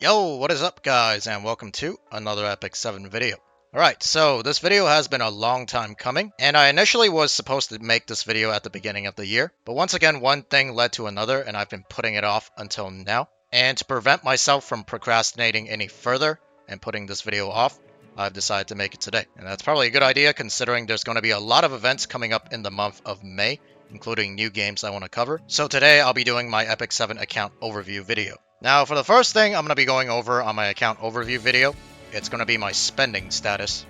Yo, what is up guys, and welcome to another Epic 7 video. Alright, so this video has been a long time coming, and I initially was supposed to make this video at the beginning of the year, but once again one thing led to another and I've been putting it off until now. And to prevent myself from procrastinating any further and putting this video off, I've decided to make it today. And that's probably a good idea considering there's going to be a lot of events coming up in the month of May, including new games I want to cover. So today I'll be doing my Epic 7 account overview video. Now for the first thing I'm going to be going over on my account overview video, it's going to be my spending status.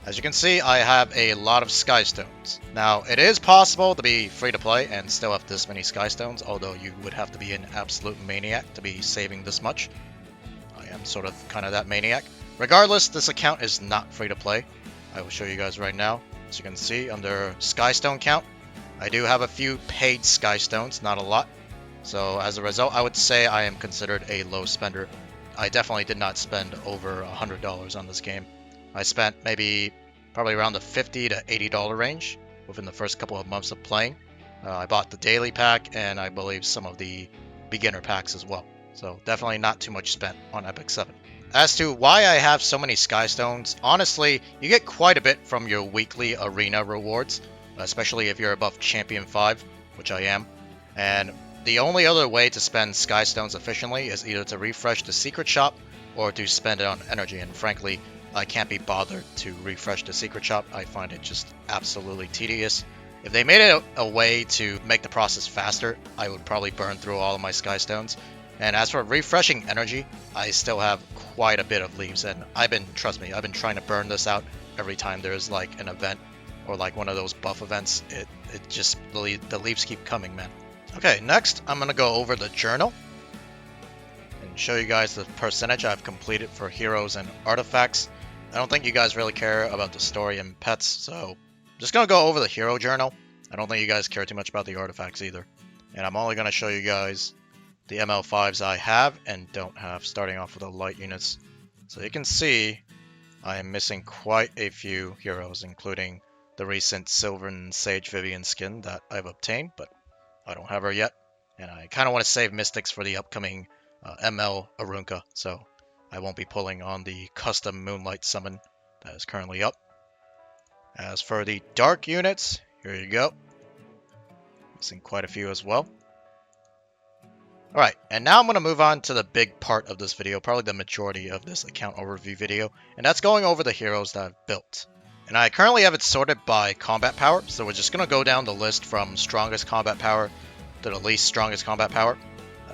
As you can see, I have a lot of Skystones. Now, it is possible to be free to play and still have this many Skystones, although you would have to be an absolute maniac to be saving this much. I am sort of kind of that maniac. Regardless, this account is not free to play. I will show you guys right now. As you can see, under Skystone count, I do have a few paid Skystones, not a lot. So as a result, I would say I am considered a low spender. I definitely did not spend over $100 on this game. I spent probably around the $50 to $80 range within the first couple of months of playing. I bought the daily pack and I believe some of the beginner packs as well. So definitely not too much spent on Epic 7. As to why I have so many Skystones, honestly, you get quite a bit from your weekly arena rewards, especially if you're above Champion 5, which I am. And the only other way to spend Skystones efficiently is either to refresh the secret shop or to spend it on energy, and frankly, I can't be bothered to refresh the secret shop. I find it just absolutely tedious. If they made it a way to make the process faster, I would probably burn through all of my Skystones. And as for refreshing energy, I still have quite a bit of leaves, and trust me, I've been trying to burn this out every time there's like an event or like one of those buff events. The leaves keep coming, man. Okay, next I'm going to go over the journal and show you guys the percentage I've completed for heroes and artifacts. I don't think you guys really care about the story and pets, so I'm just going to go over the hero journal. I don't think you guys care too much about the artifacts either. And I'm only going to show you guys the ML5s I have and don't have, starting off with the light units. So you can see I am missing quite a few heroes, including the recent Sylvan Sage Vivian skin that I've obtained, but I don't have her yet. And I kind of want to save Mystics for the upcoming ML Arunca, so I won't be pulling on the custom Moonlight summon that is currently up. As for the dark units, here you go. Missing quite a few as well. Alright, and now I'm going to move on to the big part of this video, probably the majority of this account overview video, and that's going over the heroes that I've built. And I currently have it sorted by combat power, so we're just going to go down the list from strongest combat power to the least strongest combat power.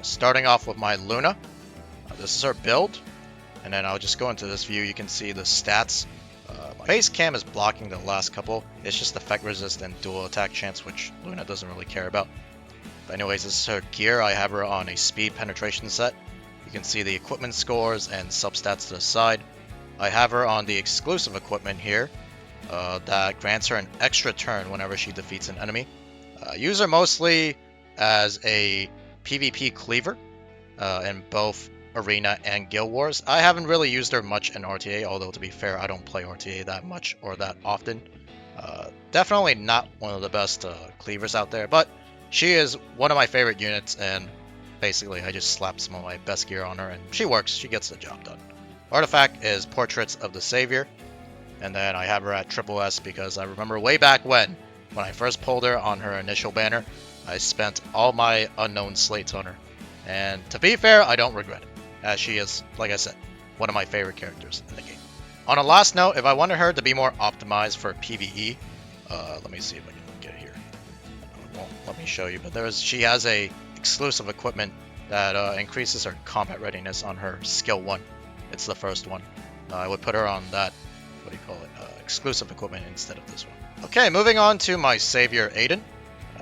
Starting off with my Luna. This is her build, and then I'll just go into this view. You can see the stats. My base cam is blocking the last couple. It's just effect resist and dual attack chance, which Luna doesn't really care about. But anyways, this is her gear. I have her on a speed penetration set. You can see the equipment scores and substats to the side. I have her on the exclusive equipment here. That grants her an extra turn whenever she defeats an enemy. Use her mostly as a PvP cleaver in both Arena and Guild Wars. I haven't really used her much in RTA, although to be fair, I don't play RTA that much or that often. Definitely not one of the best cleavers out there, but she is one of my favorite units, and basically I just slapped some of my best gear on her, and she works. She gets the job done. Artifact is Portraits of the Savior. And then I have her at triple S because I remember way back when I first pulled her on her initial banner, I spent all my unknown slates on her. And to be fair, I don't regret it, as she is, like I said, one of my favorite characters in the game. On a last note, if I wanted her to be more optimized for PvE, let me see if I can get here. It won't let me show you, but she has a exclusive equipment that increases her combat readiness on her skill 1. It's the first one. I would put her on that, exclusive equipment instead of this one. Okay, moving on to my savior Aiden.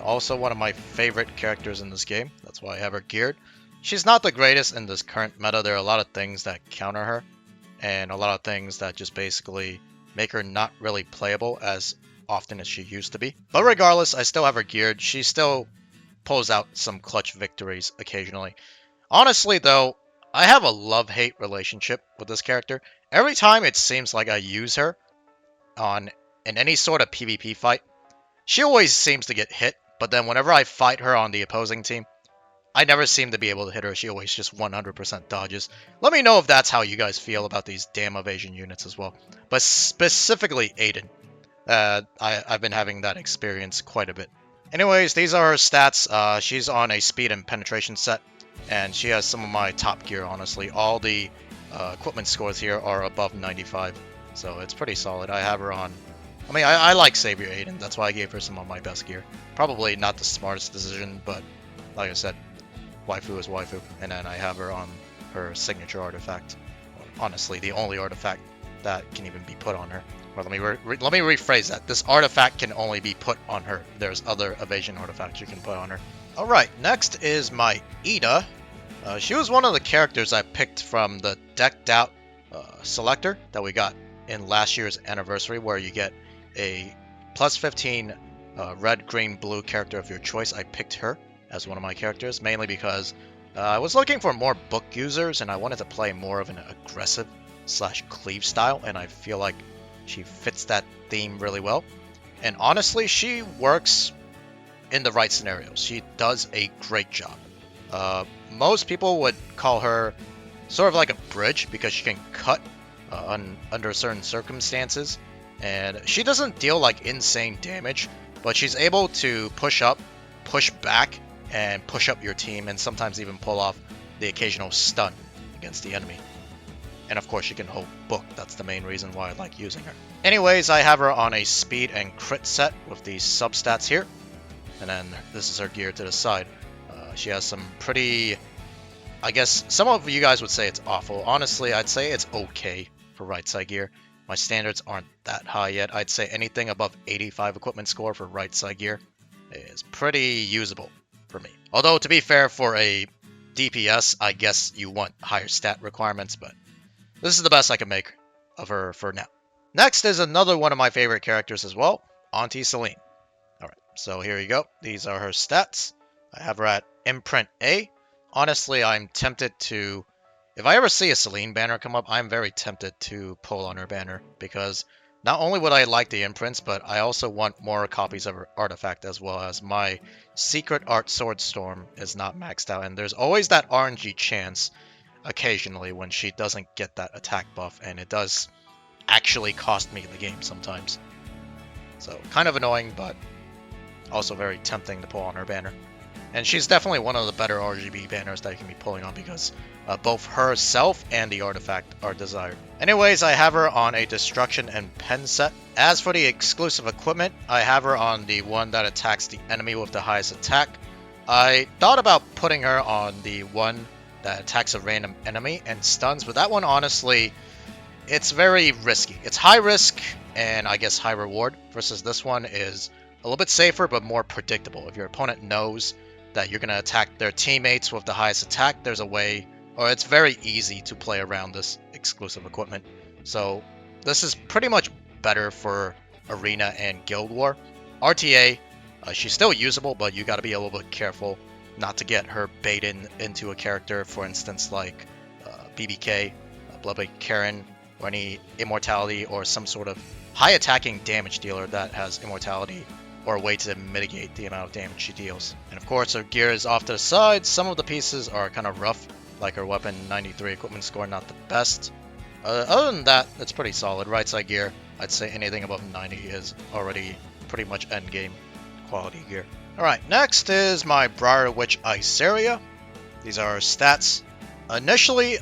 Also one of my favorite characters in this game. That's why I have her geared. She's not the greatest in this current meta. There are a lot of things that counter her, and a lot of things that just basically make her not really playable as often as she used to be. But regardless, I still have her geared. She still pulls out some clutch victories occasionally. Honestly though, I have a love-hate relationship with this character. Every time it seems like I use her in any sort of PvP fight, she always seems to get hit, but then whenever I fight her on the opposing team, I never seem to be able to hit her. She always just 100% dodges. Let me know if that's how you guys feel about these damn evasion units as well. But specifically Aiden. I've been having that experience quite a bit. Anyways, these are her stats. She's on a speed and penetration set. And she has some of my top gear, honestly. All the equipment scores here are above 95. So it's pretty solid. I have her on... I mean, I like Savior Aiden. That's why I gave her some of my best gear. Probably not the smartest decision, but like I said, waifu is waifu. And then I have her on her signature artifact. Honestly, the only artifact that can even be put on her. Well, let me rephrase that. This artifact can only be put on her. There's other evasion artifacts you can put on her. Alright, next is my Ida. She was one of the characters I picked from the decked out selector that we got in last year's anniversary, where you get a plus 15 red, green, blue character of your choice. I picked her as one of my characters, mainly because I was looking for more book users and I wanted to play more of an aggressive / cleave style, and I feel like she fits that theme really well. And honestly, she works in the right scenarios. She does a great job. Most people would call her sort of like a bridge because she can cut under certain circumstances, and she doesn't deal like insane damage, but she's able to push up, push back, and push up your team, and sometimes even pull off the occasional stun against the enemy. And of course she can hold book. That's the main reason why I like using her. Anyways, I have her on a speed and crit set with these substats here, and then this is her gear to the side. She has some pretty, I guess some of you guys would say it's awful. Honestly, I'd say it's okay for right side gear. My standards aren't that high yet. I'd say anything above 85 equipment score for right side gear is pretty usable for me. Although, to be fair, for a DPS, I guess you want higher stat requirements, but this is the best I can make of her for now. Next is another one of my favorite characters as well, Auntie Celine. Alright, so here you go. These are her stats. I have her at imprint A. Honestly, I'm tempted to... If I ever see a Celine banner come up, I'm very tempted to pull on her banner, because not only would I like the imprints, but I also want more copies of her artifact, as well as my Secret Art Sword Storm is not maxed out, and there's always that RNG chance occasionally when she doesn't get that attack buff, and it does actually cost me the game sometimes. So, kind of annoying, but also very tempting to pull on her banner. And she's definitely one of the better RGB banners that you can be pulling on, because both herself and the artifact are desired. Anyways, I have her on a destruction and pen set. As for the exclusive equipment, I have her on the one that attacks the enemy with the highest attack. I thought about putting her on the one that attacks a random enemy and stuns, but that one, honestly, it's very risky. It's high risk and I guess high reward, versus this one is a little bit safer but more predictable. If your opponent knows that you're going to attack their teammates with the highest attack, there's a way, or it's very easy to play around this exclusive equipment. So this is pretty much better for Arena and Guild War. RTA, she's still usable, but you got to be a little bit careful not to get her baited into a character, for instance, like BBK, Bloodbait Karen, or any immortality or some sort of high attacking damage dealer that has immortality, or a way to mitigate the amount of damage she deals. And of course, her gear is off to the side. Some of the pieces are kind of rough, like her weapon 93 equipment score, not the best. Other than that, it's pretty solid. Right side gear, I'd say anything above 90 is already pretty much end game quality gear. Alright, next is my Briar Witch Iceria. These are her stats. Initially,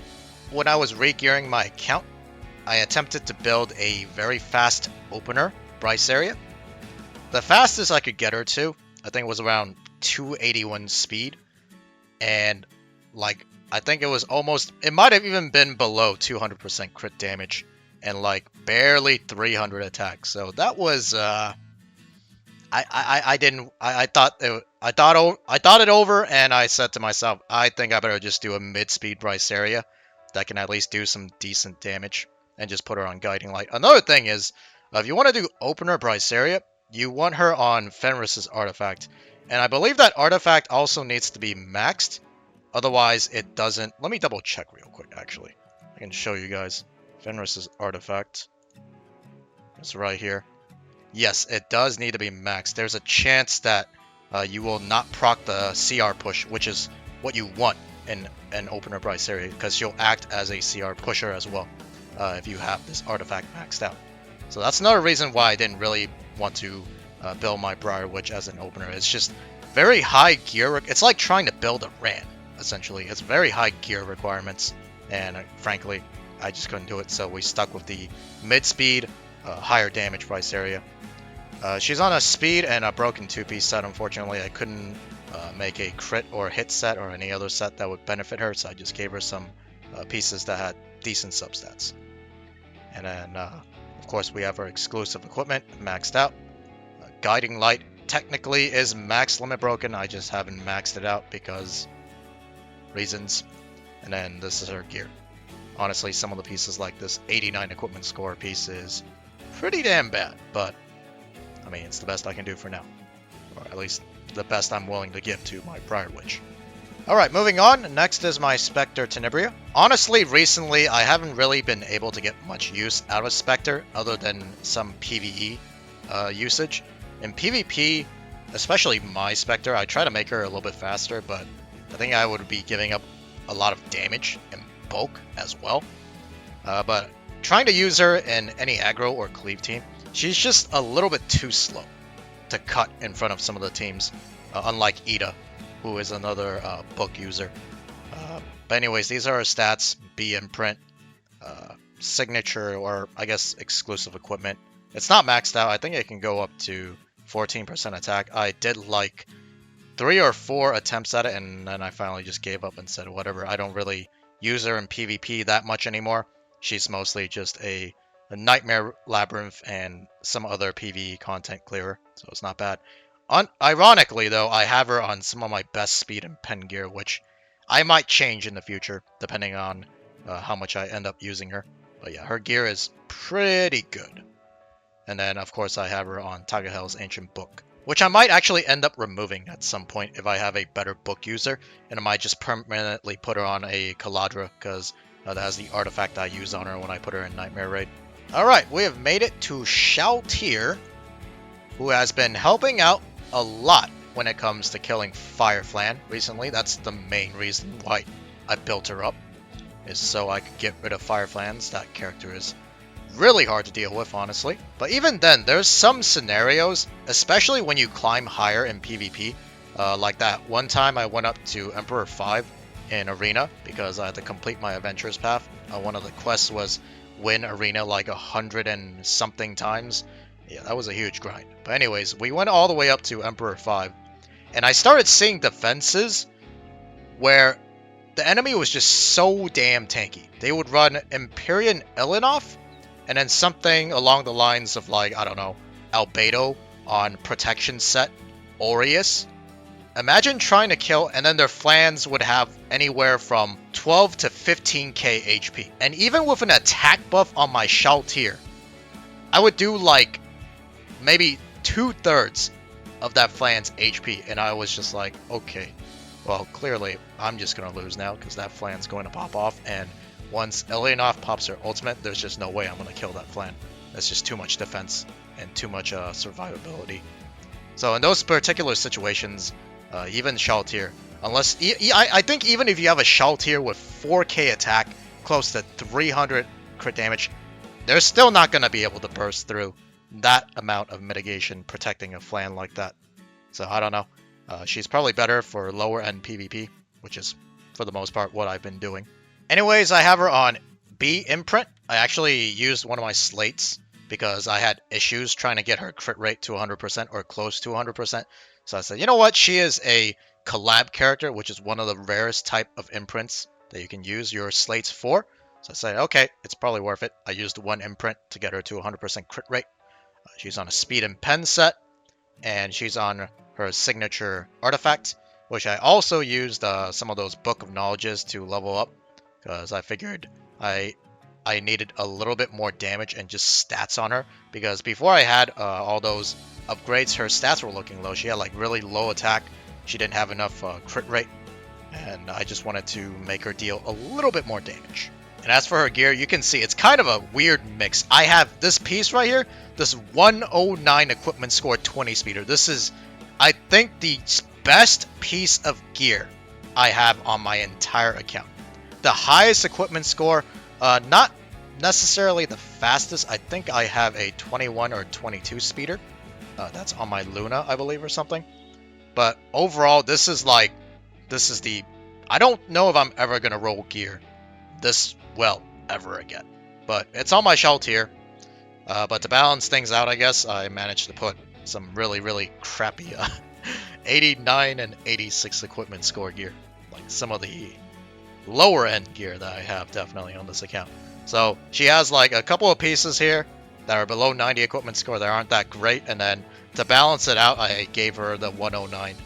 when I was re-gearing my account, I attempted to build a very fast opener Bryceria. The fastest I could get her to, I think, was around 281 speed, and like I think it was almost, it might have even been below 200% crit damage and like barely 300 attacks. So that was I thought it over, and I said to myself, I think I better just do a mid-speed Bryceria that can at least do some decent damage, and just put her on Guiding Light. Another thing is, if you want to do opener Bryceria, you want her on Fenris's artifact, and I believe that artifact also needs to be maxed, otherwise it doesn't. Let me double check real quick, actually. I can show you guys. Fenris's artifact. It's right here. Yes, it does need to be maxed. There's a chance that you will not proc the CR push, which is what you want in an opener price area, because she'll act as a CR pusher as well if you have this artifact maxed out. So that's another reason why I didn't really want to build my Briar Witch as an opener. It's just very high gear. It's like trying to build a Ran, essentially. It's very high gear requirements, and frankly, I just couldn't do it, so we stuck with the mid-speed, higher damage price area. She's on a speed and a broken 2-piece set. Unfortunately, I couldn't make a crit or hit set or any other set that would benefit her, so I just gave her some pieces that had decent substats. And then, of course, we have our exclusive equipment maxed out. Guiding Light technically is max limit broken. I just haven't maxed it out because reasons. And then this is her gear. Honestly, some of the pieces like this 89 equipment score piece is pretty damn bad, but I mean, it's the best I can do for now. Or at least the best I'm willing to give to my Briar Witch. Alright, moving on. Next is my Spectre Tenebria. Honestly, recently, I haven't really been able to get much use out of Spectre other than some PvE usage. In PvP, especially my Spectre, I try to make her a little bit faster, but I think I would be giving up a lot of damage in bulk as well. But trying to use her in any aggro or cleave team, she's just a little bit too slow to cut in front of some of the teams, unlike Ida, who is another book user. But anyways, these are her stats: B imprint, signature, or I guess exclusive equipment. It's not maxed out. I think it can go up to 14% attack. I did like 3 or 4 attempts at it, and then I finally just gave up and said, whatever, I don't really use her in PvP that much anymore. She's mostly just a Nightmare Labyrinth and some other PvE content clearer, so it's not bad. Ironically, though, I have her on some of my best speed and pen gear, which I might change in the future, depending on how much I end up using her. But yeah, her gear is pretty good. And then, of course, I have her on Tagahel's Ancient Book, which I might actually end up removing at some point if I have a better book user, and I might just permanently put her on a Caladra, because that has the artifact I use on her when I put her in Nightmare Raid. Alright, we have made it to Shaltir, who has been helping out a lot when it comes to killing Fireflan recently. That's the main reason why I built her up, is so I could get rid of Fireflans. That character is really hard to deal with, honestly. But even then, there's some scenarios, especially when you climb higher in PvP, like that one time I went up to Emperor 5 in Arena because I had to complete my Adventurers Path. One of the quests was win Arena like 100 and something times. Yeah, that was a huge grind. But anyways, we went all the way up to Emperor 5, and I started seeing defenses where the enemy was just so damn tanky. They would run Empyrean Ilinoff, and then something along the lines of, like, I don't know, Albedo on protection set Aureus. Imagine trying to kill, and then their flans would have anywhere from 12 to 15k HP. And even with an attack buff on my Shaltir, I would do like maybe 2/3 of that flan's HP. And I was just like, okay, well, clearly I'm just going to lose now because that flan's going to pop off. And once Elionov pops her ultimate, there's just no way I'm going to kill that flan. That's just too much defense and too much survivability. So in those particular situations, even Shaltir, unless I think even if you have a Shaltir with 4k attack, close to 300 crit damage, they're still not going to be able to burst through that amount of mitigation protecting a flan like that. So I don't know. She's probably better for lower end PvP, which is for the most part what I've been doing. Anyways, I have her on B imprint. I actually used one of my slates because I had issues trying to get her crit rate to 100% or close to 100%. So I said, you know what? She is a collab character, which is one of the rarest type of imprints that you can use your slates for. So I said, okay, it's probably worth it. I used one imprint to get her to 100% crit rate. She's on a speed and pen set, and she's on her signature artifact, which I also used some of those Book of Knowledges to level up, because I figured I needed a little bit more damage and just stats on her, because before I had all those upgrades, her stats were looking low. She had like really low attack. She didn't have enough crit rate, and I just wanted to make her deal a little bit more damage. And as for her gear, you can see it's kind of a weird mix. I have this piece right here, this 109 equipment score 20 speeder. This is, I think, the best piece of gear I have on my entire account. The highest equipment score, not necessarily the fastest. I think I have a 21 or 22 speeder. That's on my Luna, I believe, or something. But overall, this is the... I don't know if I'm ever going to roll gear this well ever again. But it's on my shell tier. But to balance things out, I guess, I managed to put some really, really crappy 89 and 86 equipment score gear. Like some of the lower end gear that I have definitely on this account. So she has like a couple of pieces here that are below 90 equipment score that aren't that great. And then to balance it out, I gave her the 109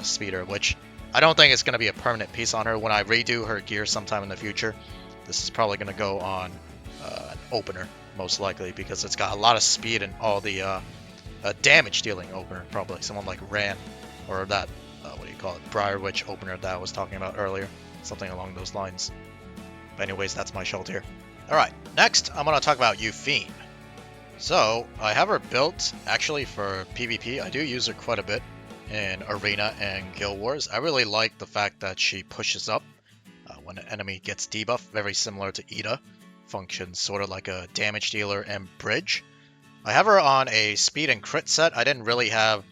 speeder, which I don't think it's going to be a permanent piece on her. When I redo her gear sometime in the future, this is probably going to go on an opener, most likely, because it's got a lot of speed and all the damage dealing opener, probably someone like Ran, or that, what do you call it, Briar Witch opener that I was talking about earlier, something along those lines. But anyways, that's my shell tier. Alright, next I'm going to talk about Euphine. So, I have her built actually for PvP. I do use her quite a bit in Arena and Guild Wars. I really like the fact that she pushes up when an enemy gets debuffed, very similar to Ida. Functions sort of like a damage dealer and bridge. I have her on a speed and crit set. I didn't really have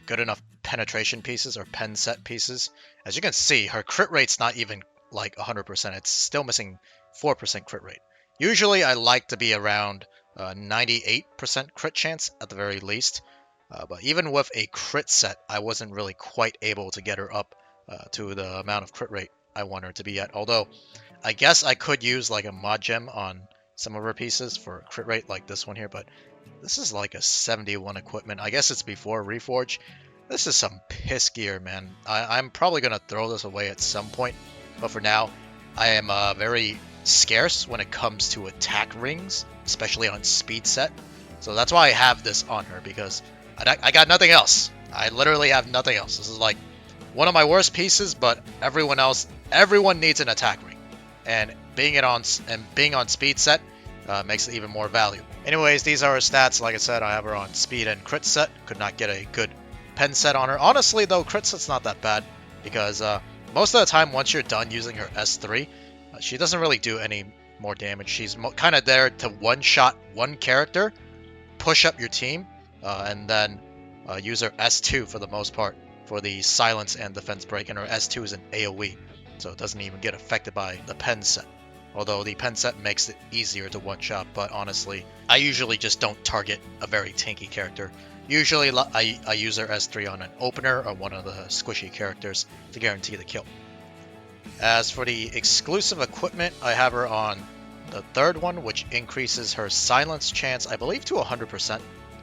good enough penetration pieces or pen set pieces. As you can see, her crit rate's not even like 100%. It's still missing 4% crit rate. Usually I like to be around 98% crit chance at the very least. But even with a crit set, I wasn't really quite able to get her up to the amount of crit rate I want her to be at. Although, I guess I could use like a mod gem on some of her pieces for crit rate like this one here, but this is like a 71 equipment. I guess it's before Reforge. This is some piss gear, man. I'm probably going to throw this away at some point, but for now, I am very scarce when it comes to attack rings, especially on speed set. So that's why I have this on her, because I got nothing else. I literally have nothing else. This is like one of my worst pieces, but everyone needs an attack ring. And being on speed set makes it even more valuable. Anyways, these are her stats. Like I said, I have her on speed and crit set. Could not get a good pen set on her. Honestly, though, crit set's not that bad, because most of the time, once you're done using her S3, she doesn't really do any more damage. She's kind of there to one-shot one character, push up your team, and then use her S2 for the most part for the silence and defense break, and her S2 is an AoE, so it doesn't even get affected by the pen set. Although the pen set makes it easier to one-shot, but honestly, I usually just don't target a very tanky character. Usually I use her S3 on an opener or one of the squishy characters to guarantee the kill. As for the exclusive equipment, I have her on the third one, which increases her silence chance, I believe, to 100%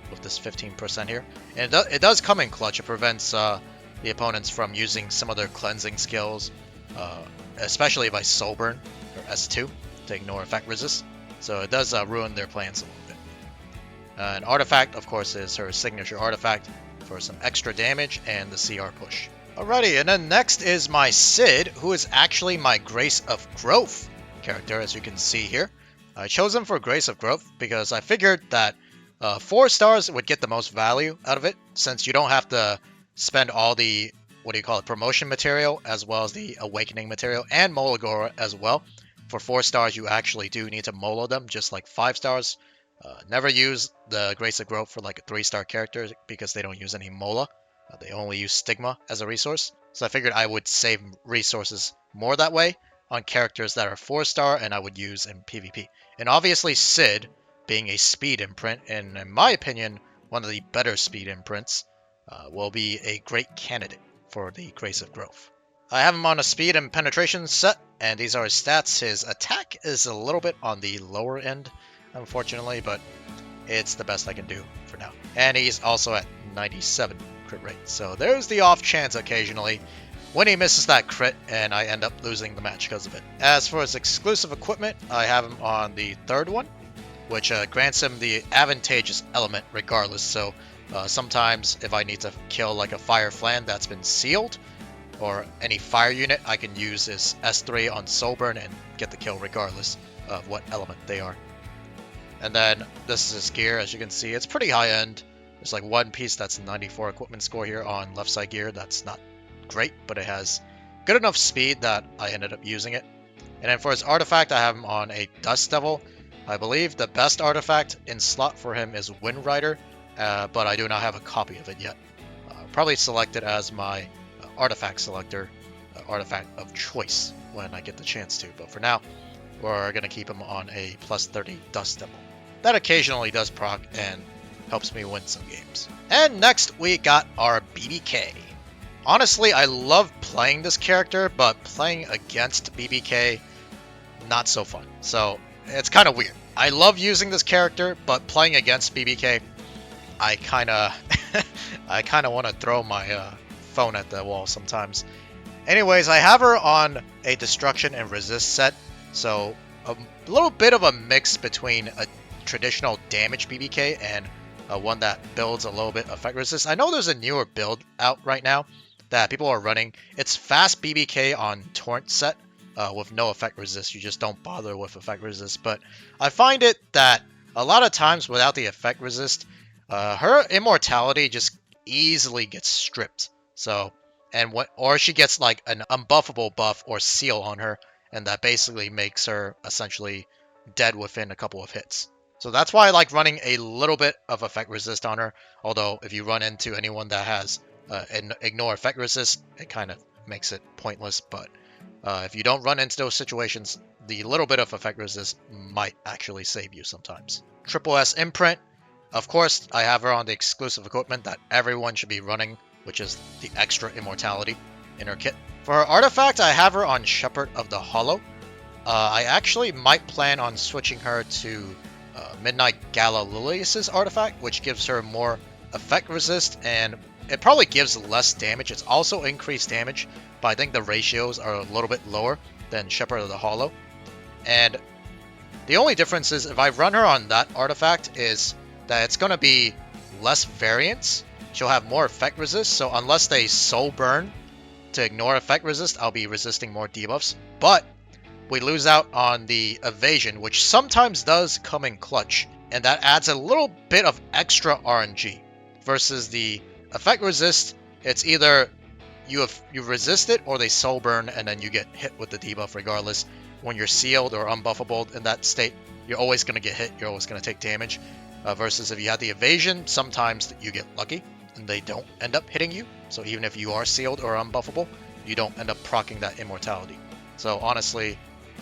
with this 15% here. And it does come in clutch. It prevents the opponents from using some of their cleansing skills, especially if I soul burn or S2 to ignore effect resist. So it does ruin their plans a little bit. An artifact, of course, is her signature artifact for some extra damage and the CR push. Alrighty, and then next is my Sid, who is actually my Grace of Growth character, as you can see here. I chose him for Grace of Growth because I figured that 4 stars would get the most value out of it, since you don't have to spend all the, promotion material, as well as the awakening material, and Molagora as well. For 4 stars, you actually do need to Molo them, just like 5 stars. Never use the Grace of Growth for like a 3-star character, because they don't use any Mola. They only use Stigma as a resource. So I figured I would save resources more that way on characters that are 4-star and I would use in PvP. And obviously Sid, being a speed imprint, and in my opinion, one of the better speed imprints, will be a great candidate for the Grace of Growth. I have him on a speed and penetration set, and these are his stats. His attack is a little bit on the lower end, unfortunately, but it's the best I can do for now. And he's also at 97 crit rate, so there's the off chance occasionally when he misses that crit and I end up losing the match because of it. As for his exclusive equipment, I have him on the third one, which grants him the advantageous element regardless. So sometimes if I need to kill like a fire flan that's been sealed, or any fire unit, I can use his S3 on Soulburn and get the kill regardless of what element they are. And then this is his gear. As you can see, it's pretty high end. There's like one piece that's 94 equipment score here on left side gear. That's not great, but it has good enough speed that I ended up using it. And then for his artifact, I have him on a Dust Devil. I believe the best artifact in slot for him is Wind Rider, but I do not have a copy of it yet. Probably select it as my artifact selector, artifact of choice when I get the chance to. But for now, we're going to keep him on a plus 30 Dust Devil. That occasionally does proc and helps me win some games. And next we got our BBK. Honestly, I love playing this character, but playing against BBK, not so fun. So it's kind of weird. I love using this character, but playing against BBK, I kind of want to throw my phone at the wall sometimes. Anyways, I have her on a destruction and resist set, so a little bit of a mix between a traditional damage BBK and one that builds a little bit effect resist. I know there's a newer build out right now that people are running. It's fast BBK on Torrent set with no effect resist. You just don't bother with effect resist. But I find it that a lot of times without the effect resist, her immortality just easily gets stripped. So, or she gets like an unbuffable buff or seal on her, and that basically makes her essentially dead within a couple of hits. So that's why I like running a little bit of effect resist on her. Although if you run into anyone that has ignore effect resist, it kind of makes it pointless. But if you don't run into those situations, the little bit of effect resist might actually save you sometimes. Triple S imprint. Of course, I have her on the exclusive equipment that everyone should be running, which is the extra immortality in her kit. For her artifact, I have her on Shepherd of the Hollow. I actually might plan on switching her to Midnight Gala Lilius's artifact, which gives her more effect resist, and it probably gives less damage. It's also increased damage, but I think the ratios are a little bit lower than Shepherd of the Hollow. And the only difference is if I run her on that artifact is that it's going to be less variance. She'll have more effect resist, so unless they soul burn to ignore effect resist, I'll be resisting more debuffs. But we lose out on the evasion, which sometimes does come in clutch, and that adds a little bit of extra RNG. Versus the effect resist, it's either you resist it or they soul burn and then you get hit with the debuff regardless. When you're sealed or unbuffable in that state, you're always going to get hit, you're always going to take damage. Versus if you have the evasion, sometimes you get lucky and they don't end up hitting you. So even if you are sealed or unbuffable, you don't end up proccing that immortality. So honestly,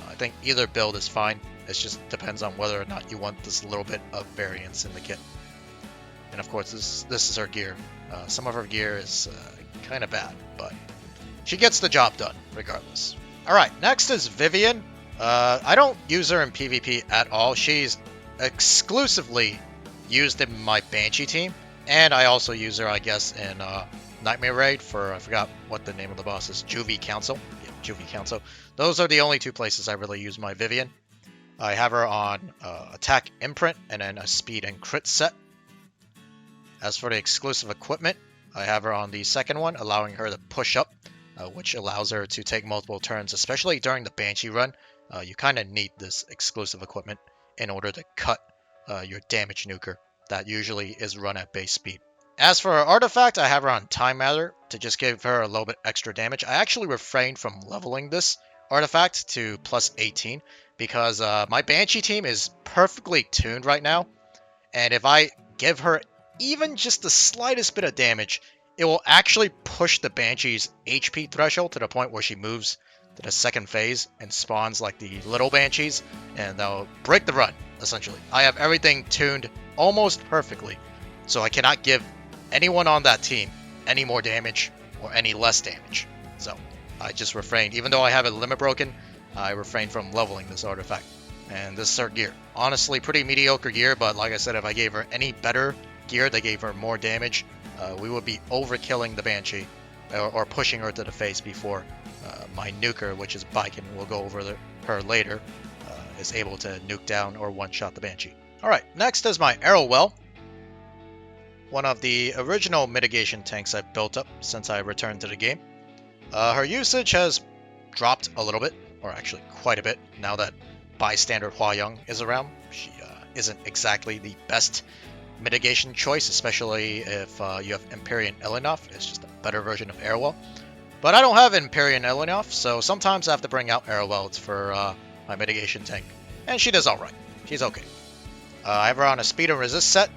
I think either build is fine. It just depends on whether or not you want this little bit of variance in the kit. And of course, this is her gear. Some of her gear is kind of bad, but she gets the job done regardless. Alright, next is Vivian. I don't use her in PvP at all. She's exclusively used in my Banshee team, and I also use her, I guess, in Nightmare Raid for, I forgot what the name of the boss is, Juvie Council. Yeah, Juvie Council. Those are the only two places I really use my Vivian. I have her on Attack Imprint and then a Speed and Crit set. As for the exclusive equipment, I have her on the second one, allowing her to push up, which allows her to take multiple turns, especially during the Banshee run. You kind of need this exclusive equipment in order to cut your damage nuker that usually is run at base speed. As for her artifact, I have her on Time Matter to just give her a little bit extra damage. I actually refrained from leveling this artifact to plus 18 because my Banshee team is perfectly tuned right now, and if I give her even just the slightest bit of damage, it will actually push the Banshee's HP threshold to the point where she moves to the second phase and spawns like the little Banshees, and they'll break the run, essentially. I have everything tuned almost perfectly, so I cannot give anyone on that team any more damage or any less damage. So I just refrained. Even though I have it limit broken, I refrained from leveling this artifact. And this is her gear. Honestly, pretty mediocre gear, but like I said, if I gave her any better gear that gave her more damage, we would be overkilling the Banshee or pushing her to the face before my nuker, which is Baiken, we'll go over her later, is able to nuke down or one-shot the Banshee. Alright, next is my Arrowwell, one of the original mitigation tanks I've built up since I returned to the game. Her usage has dropped a little bit, or actually quite a bit, now that Bystander Hua-Young is around. She isn't exactly the best mitigation choice, especially if you have Empyrean Elenov. It's just a better version of Arrowwell. But I don't have Empyrean enough, so sometimes I have to bring out Arrow Welds for my mitigation tank. And she does alright. She's okay. I have her on a speed and resist set.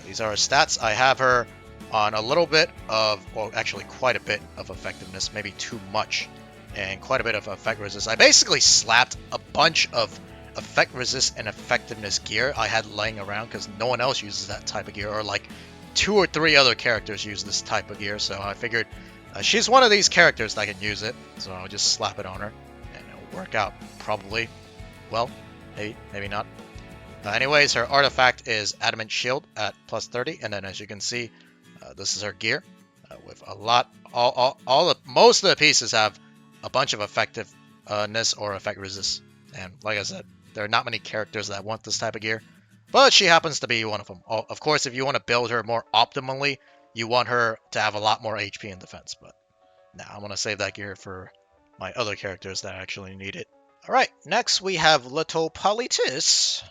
These are her stats. I have her on a little bit of, well, actually quite a bit of effectiveness, maybe too much, and quite a bit of effect resist. I basically slapped a bunch of effect resist and effectiveness gear I had laying around because no one else uses that type of gear, or like 2 or 3 other characters use this type of gear, so I figured she's one of these characters that can use it, so I'll just slap it on her, and it'll work out probably. Well, maybe not. Anyways, her artifact is Adamant Shield at plus 30, and then as you can see, this is her gear with a lot. Most of the pieces have a bunch of effectiveness or effect resist, and like I said, there are not many characters that want this type of gear, but she happens to be one of them. Of course, if you want to build her more optimally, you want her to have a lot more HP and defense, but now I'm going to save that gear for my other characters that actually need it. Alright, next we have Little Politis.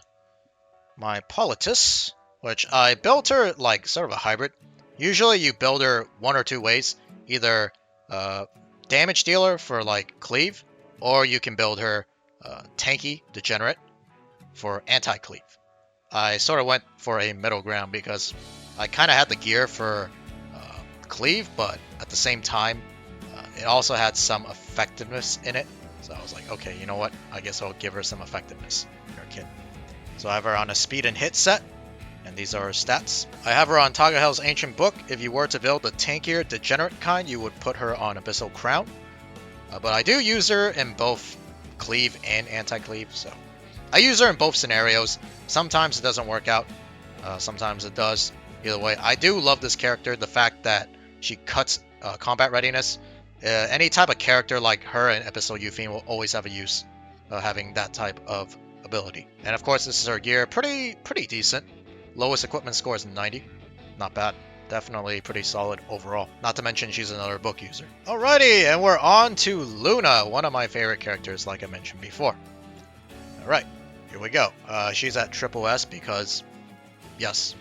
My Politis, which I built her like sort of a hybrid. Usually you build her 1 or 2 ways, either damage dealer for like cleave, or you can build her tanky degenerate for anti-cleave. I sort of went for a middle ground because I kind of had the gear for cleave, but at the same time it also had some effectiveness in it, so I was like, okay, you know what, I guess I'll give her some effectiveness. You're a kid. So I have her on a speed and hit set, and these are her stats. I have her on Tagahel's Ancient Book. If you were to build the tankier degenerate kind, you would put her on Abyssal Crown, but I do use her in both cleave and anti-cleave, so I use her in both scenarios. Sometimes it doesn't work out, sometimes it does. Either way, I do love this character. The fact that she cuts combat readiness. Any type of character like her in Abyssal Euphine will always have a use having that type of ability. And of course, this is her gear. Pretty decent. Lowest equipment score is 90. Not bad. Definitely pretty solid overall. Not to mention she's another book user. Alrighty, and we're on to Luna, one of my favorite characters like I mentioned before. Alright, here we go. She's at triple S because, yes.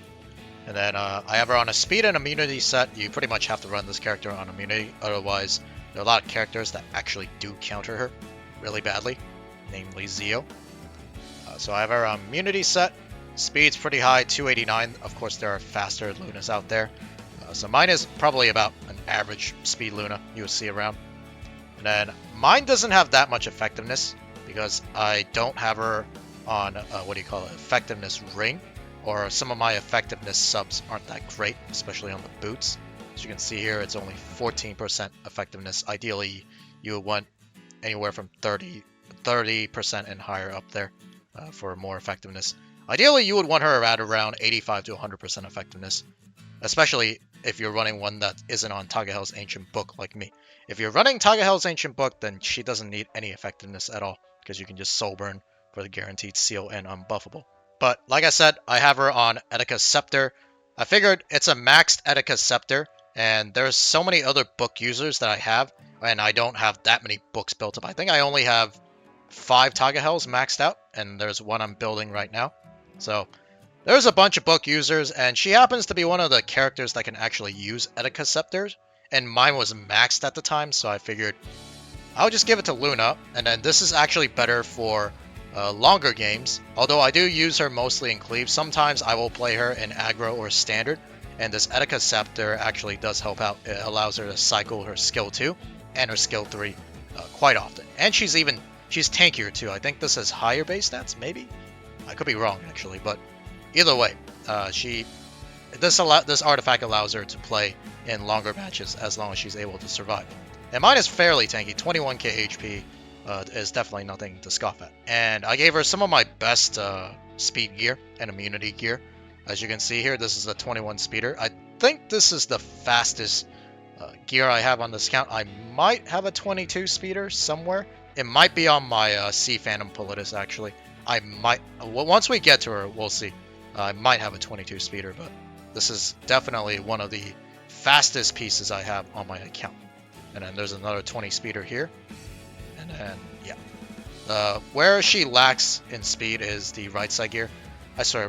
And then I have her on a speed and immunity set. You pretty much have to run this character on immunity, otherwise there are a lot of characters that actually do counter her really badly, namely Zio. So I have her on immunity set. Speed's pretty high, 289. Of course, there are faster Lunas out there. So mine is probably about an average speed Luna you would see around. And then mine doesn't have that much effectiveness because I don't have her on, effectiveness ring. Or some of my effectiveness subs aren't that great, especially on the boots. As you can see here, it's only 14% effectiveness. Ideally, you would want anywhere from 30% and higher up there for more effectiveness. Ideally, you would want her at around 85 to 100% effectiveness, especially if you're running one that isn't on Tagahel's Ancient Book like me. If you're running Tagahel's Ancient Book, then she doesn't need any effectiveness at all, because you can just soul burn for the guaranteed seal and unbuffable. But like I said, I have her on Etika Scepter. I figured it's a maxed Etika Scepter, and there's so many other book users that I have, and I don't have that many books built up. I think I only have 5 Tagahels maxed out, and there's one I'm building right now. So there's a bunch of book users, and she happens to be one of the characters that can actually use Etika Scepters, and mine was maxed at the time, so I figured I'll just give it to Luna, and then this is actually better for longer games, although I do use her mostly in cleave. Sometimes I will play her in aggro or standard, and this Etika Scepter actually does help out. It allows her to cycle her skill 2 and her skill 3 quite often, and she's tankier too. I think this has higher base stats, maybe? I could be wrong actually, but either way, this artifact allows her to play in longer matches as long as she's able to survive. And mine is fairly tanky, 21k HP. Is definitely nothing to scoff at. And I gave her some of my best speed gear and immunity gear. As you can see here, this is a 21 speeder. I think this is the fastest gear I have on this count. I might have a 22 speeder somewhere. It might be on my Sea Phantom Politis, actually. I might, once we get to her, we'll see. I might have a 22 speeder, but this is definitely one of the fastest pieces I have on my account. And then there's another 20 speeder here. And then, yeah. Where she lacks in speed is the right side gear.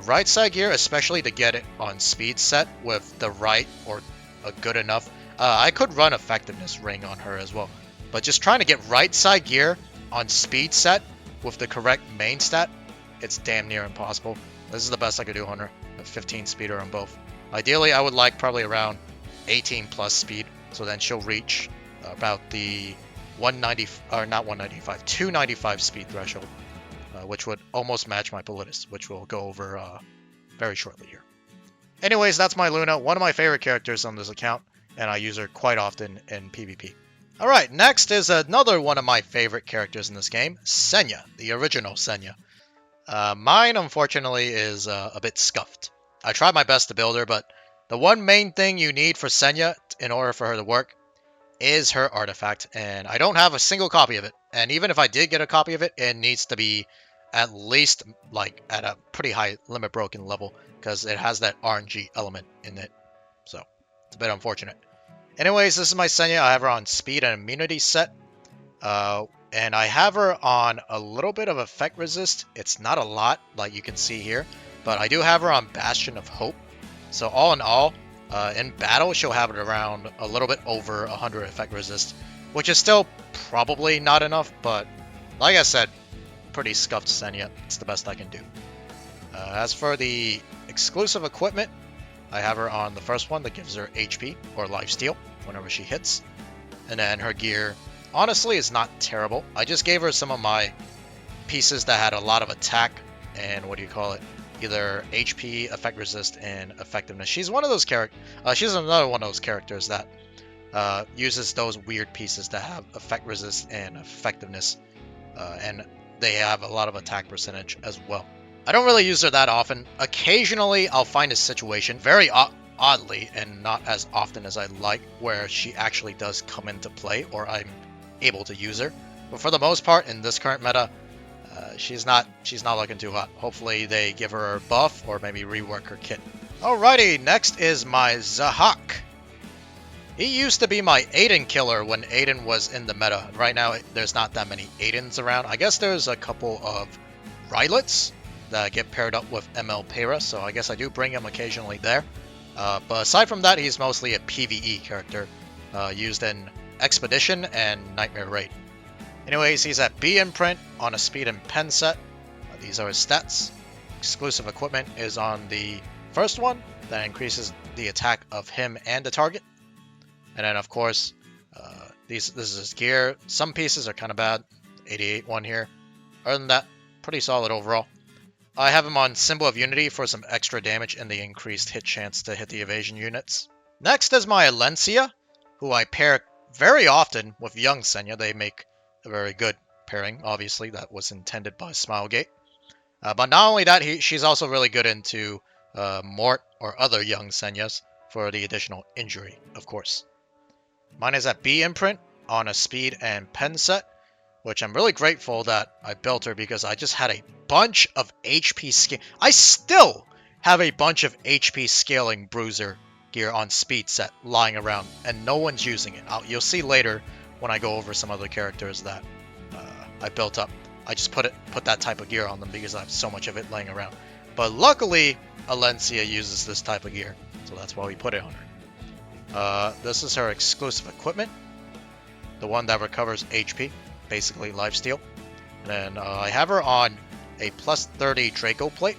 Right side gear, especially to get it on speed set with the right or a good enough. I could run effectiveness ring on her as well. But just trying to get right side gear on speed set with the correct main stat, it's damn near impossible. This is the best I could do on her. A 15 speeder on both. Ideally, I would like probably around 18 plus speed. So then she'll reach about the 190, or not 195, 295 speed threshold. Which would almost match my Politis, which we'll go over very shortly here. Anyways, that's my Luna, one of my favorite characters on this account, and I use her quite often in PvP. Alright, next is another one of my favorite characters in this game, Senya, the original Senya. Mine, unfortunately, is a bit scuffed. I tried my best to build her, but the one main thing you need for Senya in order for her to work is her artifact, and I don't have a single copy of it. And even if I did get a copy of it, it needs to be at least like at a pretty high limit broken level, because it has that RNG element in it. So it's a bit unfortunate. Anyways, this is my Senya. I have her on speed and immunity set. And I have her on a little bit of effect resist. It's not a lot, like you can see here. But I do have her on Bastion of Hope. So all in all, in battle, she'll have it around a little bit over 100 effect resist. Which is still probably not enough, but like I said, pretty scuffed Senya. It's the best I can do. As for the exclusive equipment, I have her on the first one that gives her HP or lifesteal whenever she hits. And then her gear, honestly, is not terrible. I just gave her some of my pieces that had a lot of attack and either HP, effect resist, and effectiveness. She's one of those she's another one of those characters that uses those weird pieces that have effect resist and effectiveness, and they have a lot of attack percentage as well. I don't really use her that often. Occasionally, I'll find a situation, very oddly, and not as often as I'd like, where she actually does come into play, or I'm able to use her. But for the most part, in this current meta, she's not looking too hot. Hopefully, they give her a buff, or maybe rework her kit. Alrighty, next is my Zahak. He used to be my Aiden killer when Aiden was in the meta. Right now, there's not that many Aidens around. I guess there's a couple of Rylets that get paired up with ML Pera, so I guess I do bring him occasionally there. But aside from that, he's mostly a PvE character, used in Expedition and Nightmare Raid. Anyways, he's at B imprint on a speed and pen set. These are his stats. Exclusive equipment is on the first one, that increases the attack of him and the target. And then, of course, this is his gear. Some pieces are kind of bad. 88 one here. Other than that, pretty solid overall. I have him on Symbol of Unity for some extra damage and the increased hit chance to hit the evasion units. Next is my Alencia, who I pair very often with young Senya. They make a very good pairing, obviously. That was intended by Smilegate. But not only that, she's also really good into Mort or other young Senyas for the additional injury, of course. Mine is at B imprint on a speed and pen set, which I'm really grateful that I built her because I just had a bunch of HP scale. I still have a bunch of HP scaling bruiser gear on speed set lying around, and no one's using it. You'll see later when I go over some other characters that I built up. I just put that type of gear on them because I have so much of it laying around. But luckily, Alencia uses this type of gear, so that's why we put it on her. This is her exclusive equipment, the one that recovers HP, basically lifesteal. And then I have her on a plus 30 Draco plate.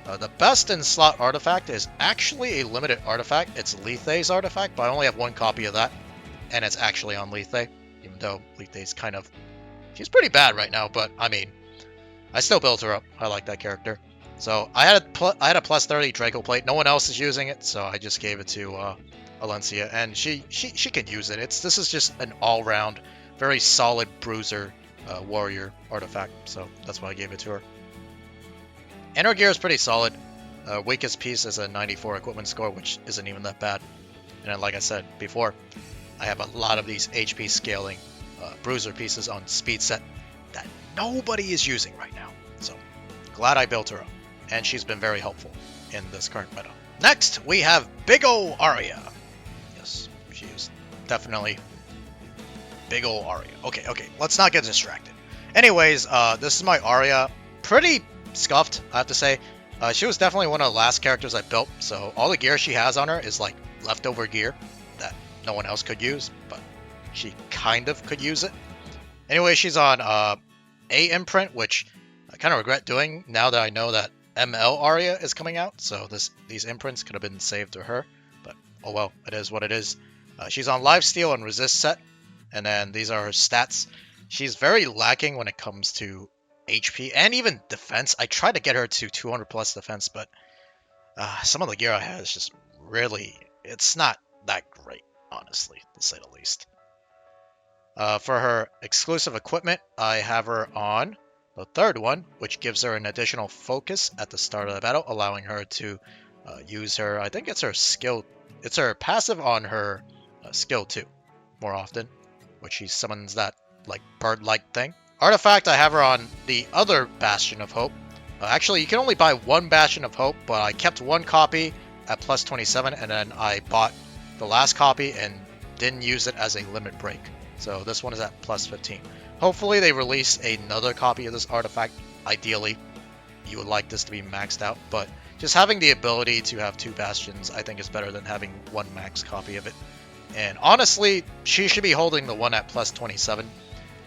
The best in slot artifact is actually a limited artifact. It's Lethe's artifact, but I only have one copy of that, and it's actually on Lethe, even though Lethe's she's pretty bad right now, but I mean, I still built her up. I like that character. So I had a plus 30 Draco plate. No one else is using it, so I just gave it to Alencia, and she can use it. This is just an all-round, very solid bruiser warrior artifact, so that's why I gave it to her. And her gear is pretty solid. Weakest piece is a 94 equipment score, which isn't even that bad. And then, like I said before, I have a lot of these HP scaling bruiser pieces on speed set that nobody is using right now. So glad I built her up, and she's been very helpful in this current meta. Next, we have Big Ol' Arya. Yes, she is definitely Big Ol' Arya. Okay, let's not get distracted. Anyways, this is my Arya. Pretty scuffed, I have to say. She was definitely one of the last characters I built, so all the gear she has on her is like leftover gear that no one else could use, but she kind of could use it. Anyway, she's on A imprint, which I kind of regret doing now that I know that ML Aria is coming out, so these imprints could have been saved to her, but oh well, it is what it is. She's on lifesteal and resist set, and then these are her stats. She's very lacking when it comes to HP and even defense. I tried to get her to 200 plus defense, but some of the gear I have is just really, it's not that great, honestly, to say the least. For her exclusive equipment, I have her on the third one, which gives her an additional focus at the start of the battle, allowing her to use her, I think it's her skill, it's her passive on her skill 2 more often, which she summons that like bird-like thing. Artifact, I have her on the other Bastion of Hope. Actually, you can only buy one Bastion of Hope, but I kept one copy at plus 27, and then I bought the last copy and didn't use it as a limit break. So this one is at plus 15. Hopefully they release another copy of this artifact. Ideally, you would like this to be maxed out, but just having the ability to have 2 Bastions, I think is better than having one max copy of it. And honestly, she should be holding the one at plus 27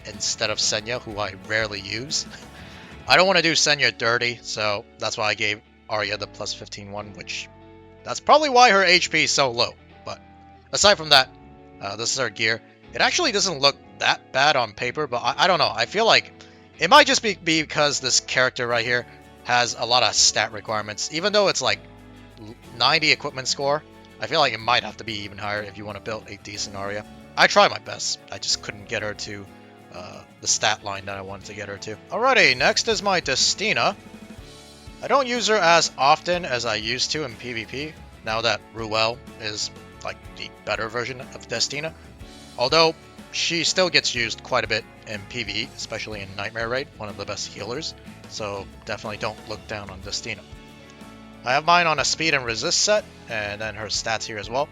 instead of Senya, who I rarely use. I don't want to do Senya dirty, so that's why I gave Arya the plus 15 one, which that's probably why her HP is so low. But aside from that, this is her gear. It actually doesn't look that bad on paper, but I don't know. I feel like it might just be because this character right here has a lot of stat requirements. Even though it's like 90 equipment score, I feel like it might have to be even higher if you want to build a decent Arya. I tried my best. I just couldn't get her to the stat line that I wanted to get her to. Alrighty, next is my Destina. I don't use her as often as I used to in PvP, now that Ruel is like the better version of Destina. Although, she still gets used quite a bit in PvE, especially in Nightmare Raid, one of the best healers, so definitely don't look down on Destina. I have mine on a speed and resist set, and then her stats here as well.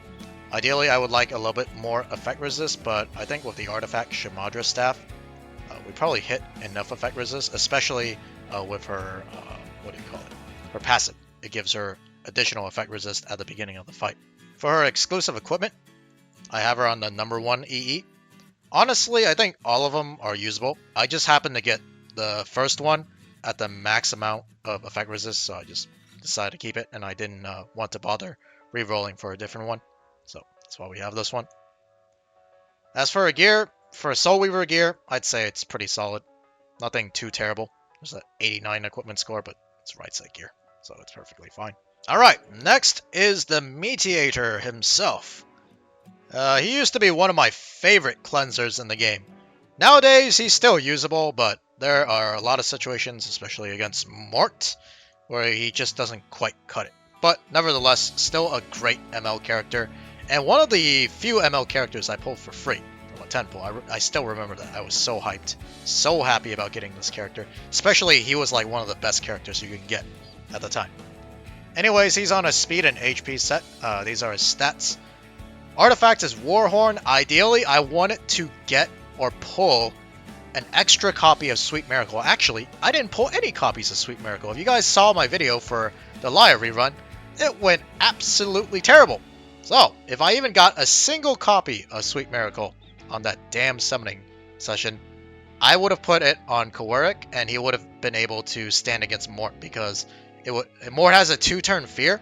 Ideally, I would like a little bit more effect resist, but I think with the artifact Shamadra staff, we probably hit enough effect resist, especially with her, what do you call it? Her passive. It gives her additional effect resist at the beginning of the fight. For her exclusive equipment, I have her on the number 1 EE. Honestly, I think all of them are usable. I just happened to get the first one at the max amount of effect resist, so I just decided to keep it, and I didn't want to bother re-rolling for a different one. So that's why we have this one. As for a gear, for a Soul Weaver gear, I'd say it's pretty solid. Nothing too terrible. There's an 89 equipment score, but it's right side gear, so it's perfectly fine. Alright, next is the Mediator himself. He used to be one of my favorite cleansers in the game. Nowadays, he's still usable, but there are a lot of situations, especially against Mort, where he just doesn't quite cut it. But nevertheless, still a great ML character, and one of the few ML characters I pulled for free from a 10 pull. I still remember that. I was so hyped, so happy about getting this character. Especially, he was like one of the best characters you could get at the time. Anyways, he's on a speed and HP set. These are his stats. Artifact is Warhorn. Ideally, I wanted to get or pull an extra copy of Sweet Miracle. Actually, I didn't pull any copies of Sweet Miracle. If you guys saw my video for the Liar rerun, it went absolutely terrible. So, if I even got a single copy of Sweet Miracle on that damn summoning session, I would have put it on Kawarik, and he would have been able to stand against Mort, because Mort has a 2-turn fear.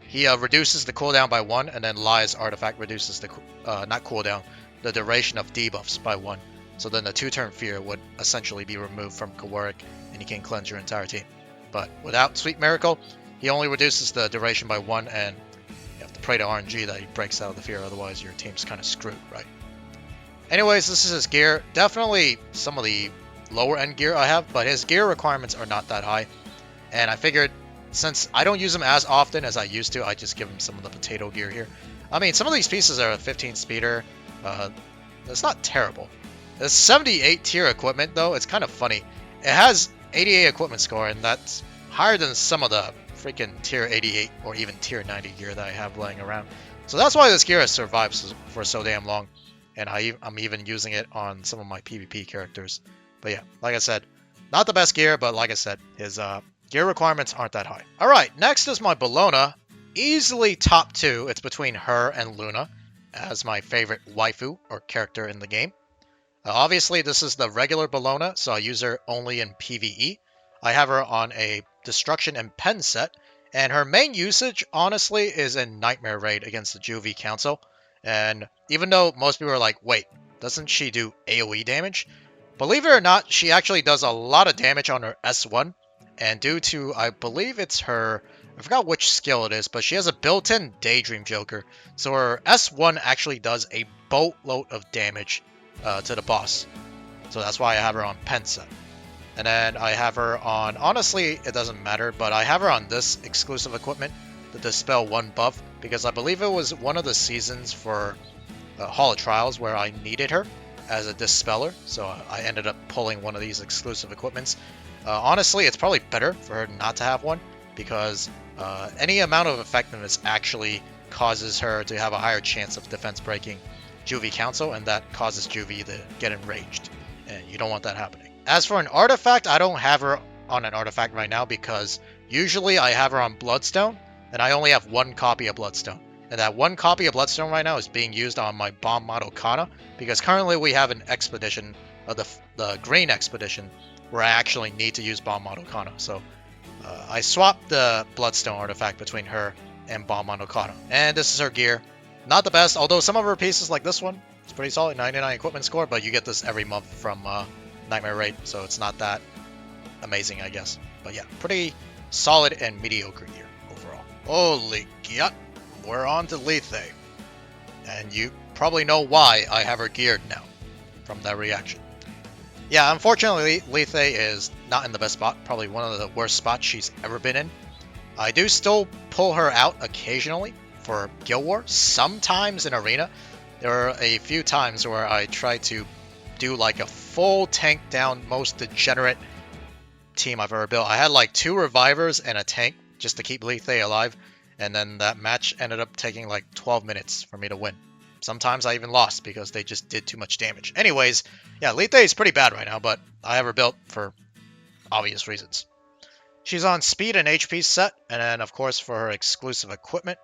He reduces the cooldown by 1, and then Lia's artifact reduces the not cooldown, the duration of debuffs by 1. So then the 2-turn fear would essentially be removed from Kawarik, and you can cleanse your entire team. But without Sweet Miracle, he only reduces the duration by 1, and you have to pray to RNG that he breaks out of the fear, otherwise your team's kind of screwed, right? Anyways, this is his gear. Definitely some of the lower end gear I have, but his gear requirements are not that high. And I figured, since I don't use him as often as I used to, I just give him some of the potato gear here. I mean, some of these pieces are a 15 speeder. It's not terrible. The 78 tier equipment, though, it's kind of funny. It has 88 equipment score, and that's higher than some of the freaking tier 88 or even tier 90 gear that I have laying around. So that's why this gear has survived for so damn long. And I'm even using it on some of my PvP characters. But yeah, like I said, not the best gear, but like I said, his gear requirements aren't that high. Alright, next is my Bellona. Easily top 2. It's between her and Luna. as my favorite waifu or character in the game. Obviously, this is the regular Bologna, so I use her only in PvE. I have her on a Destruction and Pen set, and her main usage, honestly, is in Nightmare Raid against the Juvie Council. And even though most people are like, wait, doesn't she do AoE damage? Believe it or not, she actually does a lot of damage on her S1, and due to, I believe it's her, I forgot which skill it is, but she has a built-in Daydream Joker, so her S1 actually does a boatload of damage to the boss. So that's why I have her on Pen set. And then I have her on, honestly, it doesn't matter, but I have her on this exclusive equipment, the Dispel 1 buff, because I believe it was one of the seasons for Hall of Trials where I needed her as a Dispeller, so I ended up pulling one of these exclusive equipments. Honestly, it's probably better for her not to have one, because any amount of effectiveness actually causes her to have a higher chance of defense breaking Juvie Council, and that causes Juvie to get enraged, and you don't want that happening. As for an artifact, I don't have her on an artifact right now because usually I have her on Bloodstone, and I only have one copy of Bloodstone. And that one copy of Bloodstone right now is being used on my Bomb Model Kana, because currently we have an expedition, the Green Expedition, where I actually need to use Bomb Model Kana. So I swapped the Bloodstone artifact between her and Bomb Model Kana. And this is her gear. Not the best, although some of her pieces like this one, it's pretty solid, 99 equipment score, but you get this every month from Nightmare Raid, so it's not that amazing, I guess. But yeah, pretty solid and mediocre gear overall. Holy god, we're on to Lethe. And you probably know why I have her geared now, from that reaction. Yeah, unfortunately, Lethe is not in the best spot, probably one of the worst spots she's ever been in. I do still pull her out occasionally for Guild War, sometimes in Arena. There are a few times where I try to do like a full tank down, most degenerate team I've ever built. I had like 2 revivers and a tank just to keep Lethe alive, and then that match ended up taking like 12 minutes for me to win. Sometimes I even lost because they just did too much damage. Anyways, yeah, Lethe is pretty bad right now, but I have her built for obvious reasons. She's on speed and HP set, and then of course for her exclusive equipment,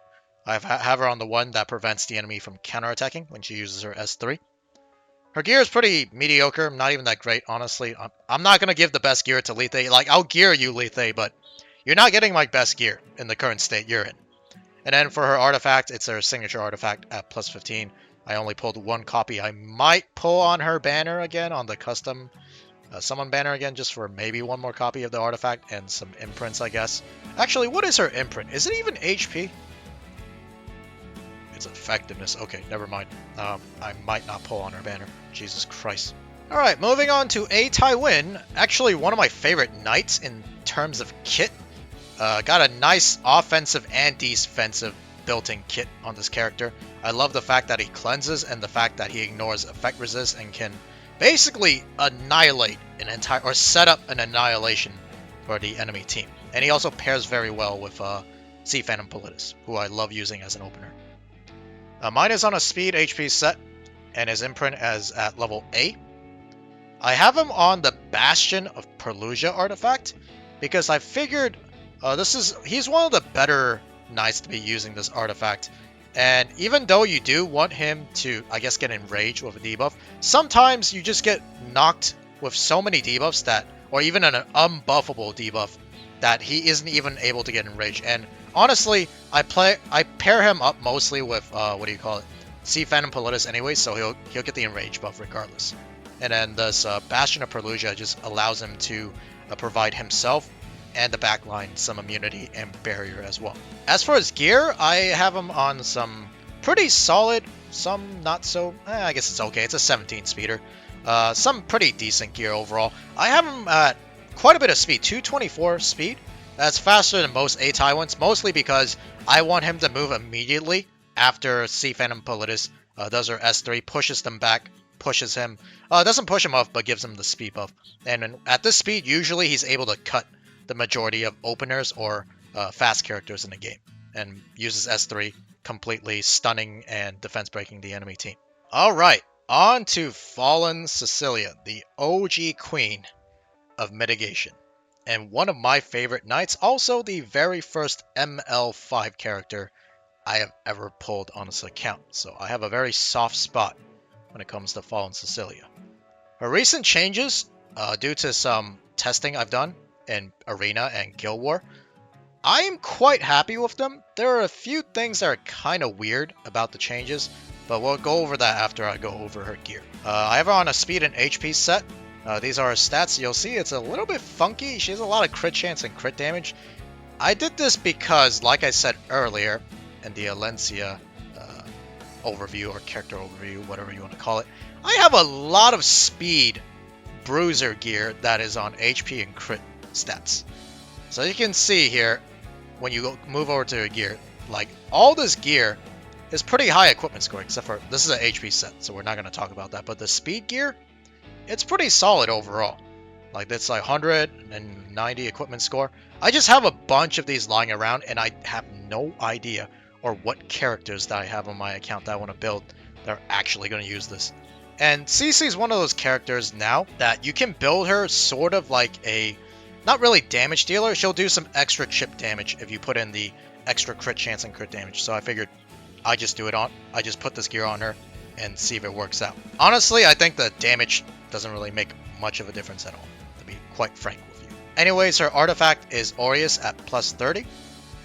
I have her on the one that prevents the enemy from counterattacking when she uses her S3. Her gear is pretty mediocre, not even that great, honestly. I'm not going to give the best gear to Lethe. Like, I'll gear you, Lethe, but you're not getting my best gear in the current state you're in. And then for her artifact, it's her signature artifact at plus 15. I only pulled 1 copy. I might pull on her banner again, on the custom summon banner again, just for maybe 1 more copy of the artifact and some imprints, I guess. Actually, what is her imprint? Is it even HP? It's effectiveness. Okay, never mind. I might not pull on her banner. Jesus Christ. Alright, moving on to A Tywin. Actually, one of my favorite knights in terms of kit. Got a nice offensive and defensive built-in kit on this character. I love the fact that he cleanses and the fact that he ignores effect resist and can basically annihilate an entire, or set up an annihilation for the enemy team. And he also pairs very well with Sea Phantom Politis, who I love using as an opener. Mine is on a speed HP set, and his imprint is at level A. I have him on the Bastion of Perlusia artifact, because I figured he's one of the better knights to be using this artifact. And even though you do want him to, I guess, get enraged with a debuff, sometimes you just get knocked with so many debuffs that, or even an unbuffable debuff, that he isn't even able to get enraged. And honestly, I pair him up mostly with Sea Phantom Politis anyway, so he'll get the enrage buff regardless. And then this Bastion of Perlusia just allows him to provide himself and the backline some immunity and barrier as well. As for his gear, I have him on some pretty solid, some not so, I guess it's okay, it's a 17 speeder. Some pretty decent gear overall. I have him at quite a bit of speed, 224 speed. That's faster than most A Tywins, mostly because I want him to move immediately after Sea Phantom Politis does her S3, pushes them back, pushes him, doesn't push him off, but gives him the speed buff. And at this speed, usually he's able to cut the majority of openers or fast characters in the game, and uses S3, completely stunning and defense breaking the enemy team. Alright, on to Fallen Cecilia, the OG queen of mitigation, and one of my favorite knights, also the very first ML5 character I have ever pulled on this account, so I have a very soft spot when it comes to Fallen Cecilia. Her recent changes, due to some testing I've done in Arena and Guild War, I am quite happy with them. There are a few things that are kind of weird about the changes, but we'll go over that after I go over her gear. I have her on a speed and HP set. These are her stats. You'll see it's a little bit funky. She has a lot of crit chance and crit damage. I did this because, like I said earlier in the Alencia overview or character overview, whatever you want to call it, I have a lot of speed bruiser gear that is on HP and crit stats. So you can see here, when you move over to a gear, like all this gear is pretty high equipment score, except for this is an HP set, so we're not going to talk about that. But the speed gear, it's pretty solid overall. Like that's like 190 equipment score. I just have a bunch of these lying around, and I have no idea or what characters that I have on my account that I want to build that are actually going to use this. And Cece is one of those characters now that you can build her sort of like a, not really damage dealer. She'll do some extra chip damage if you put in the extra crit chance and crit damage. So I figured I just put this gear on her and see if it works out. Honestly, I think the damage doesn't really make much of a difference at all, to be quite frank with you. Anyways, her artifact is Aureus at plus 30.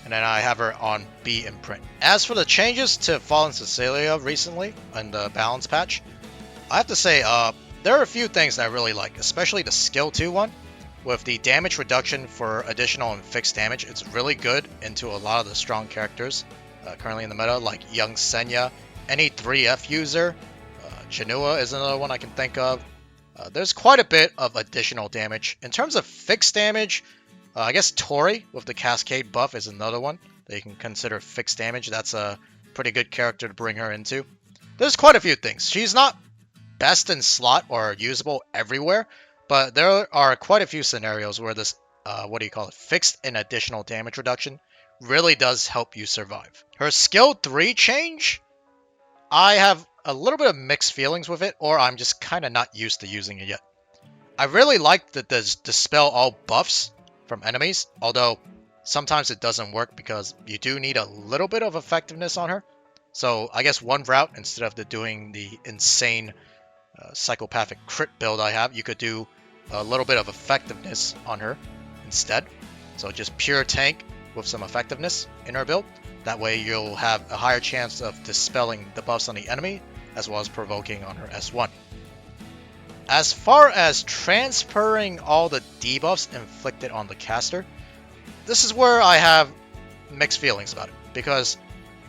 And then I have her on B imprint. As for the changes to Fallen Cecilia recently in the balance patch, I have to say there are a few things that I really like, especially the skill 2 one. With the damage reduction for additional and fixed damage, it's really good into a lot of the strong characters currently in the meta, like Young Senya, any 3F user. Janua is another one I can think of. There's quite a bit of additional damage. In terms of fixed damage, I guess Tori with the Cascade buff is another one that you can consider fixed damage. That's a pretty good character to bring her into. There's quite a few things. She's not best in slot or usable everywhere, but there are quite a few scenarios where this, fixed and additional damage reduction really does help you survive. Her skill 3 change, I have a little bit of mixed feelings with it, or I'm just kind of not used to using it yet. I really like that does dispel all buffs from enemies, although sometimes it doesn't work because you do need a little bit of effectiveness on her. So I guess one route, instead of doing the insane psychopathic crit build I have, you could do a little bit of effectiveness on her instead. So just pure tank with some effectiveness in her build. That way you'll have a higher chance of dispelling the buffs on the enemy as well as provoking on her S1. As far as transferring all the debuffs inflicted on the caster, this is where I have mixed feelings about it, because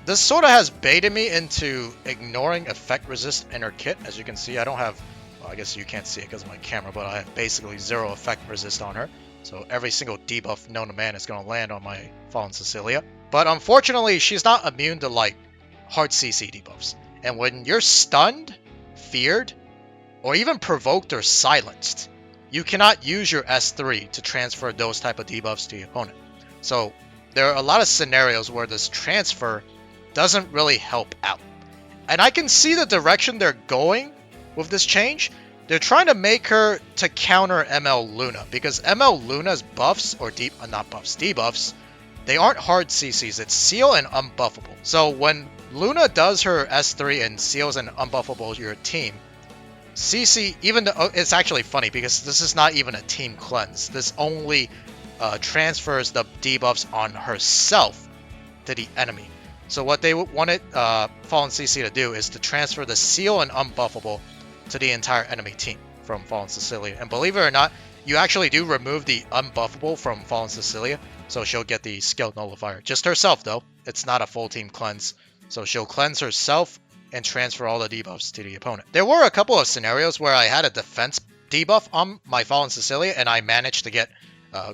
this sort of has baited me into ignoring effect resist in her kit. As you can see, I don't have, well, I guess you can't see it because of my camera, but I have basically 0 effect resist on her. So every single debuff known to man is going to land on my Fallen Cecilia. But unfortunately, she's not immune to like hard CC debuffs. And when you're stunned, feared, or even provoked or silenced, you cannot use your S3 to transfer those type of debuffs to your opponent. So there are a lot of scenarios where this transfer doesn't really help out. And I can see the direction they're going with this change. They're trying to make her to counter ML Luna, because ML Luna's buffs, or debuffs, they aren't hard CCs, it's seal and unbuffable. So when Luna does her S3 and seals and unbuffable your team, CC, even though it's actually funny because this is not even a team cleanse. This only transfers the debuffs on herself to the enemy. So what they wanted Fallen CC to do is to transfer the seal and unbuffable to the entire enemy team from Fallen Cecilia. And believe it or not, you actually do remove the unbuffable from Fallen Cecilia, so she'll get the skill nullifier. Just herself though, it's not a full team cleanse. So she'll cleanse herself and transfer all the debuffs to the opponent. There were a couple of scenarios where I had a defense debuff on my Fallen Cecilia, and I managed to get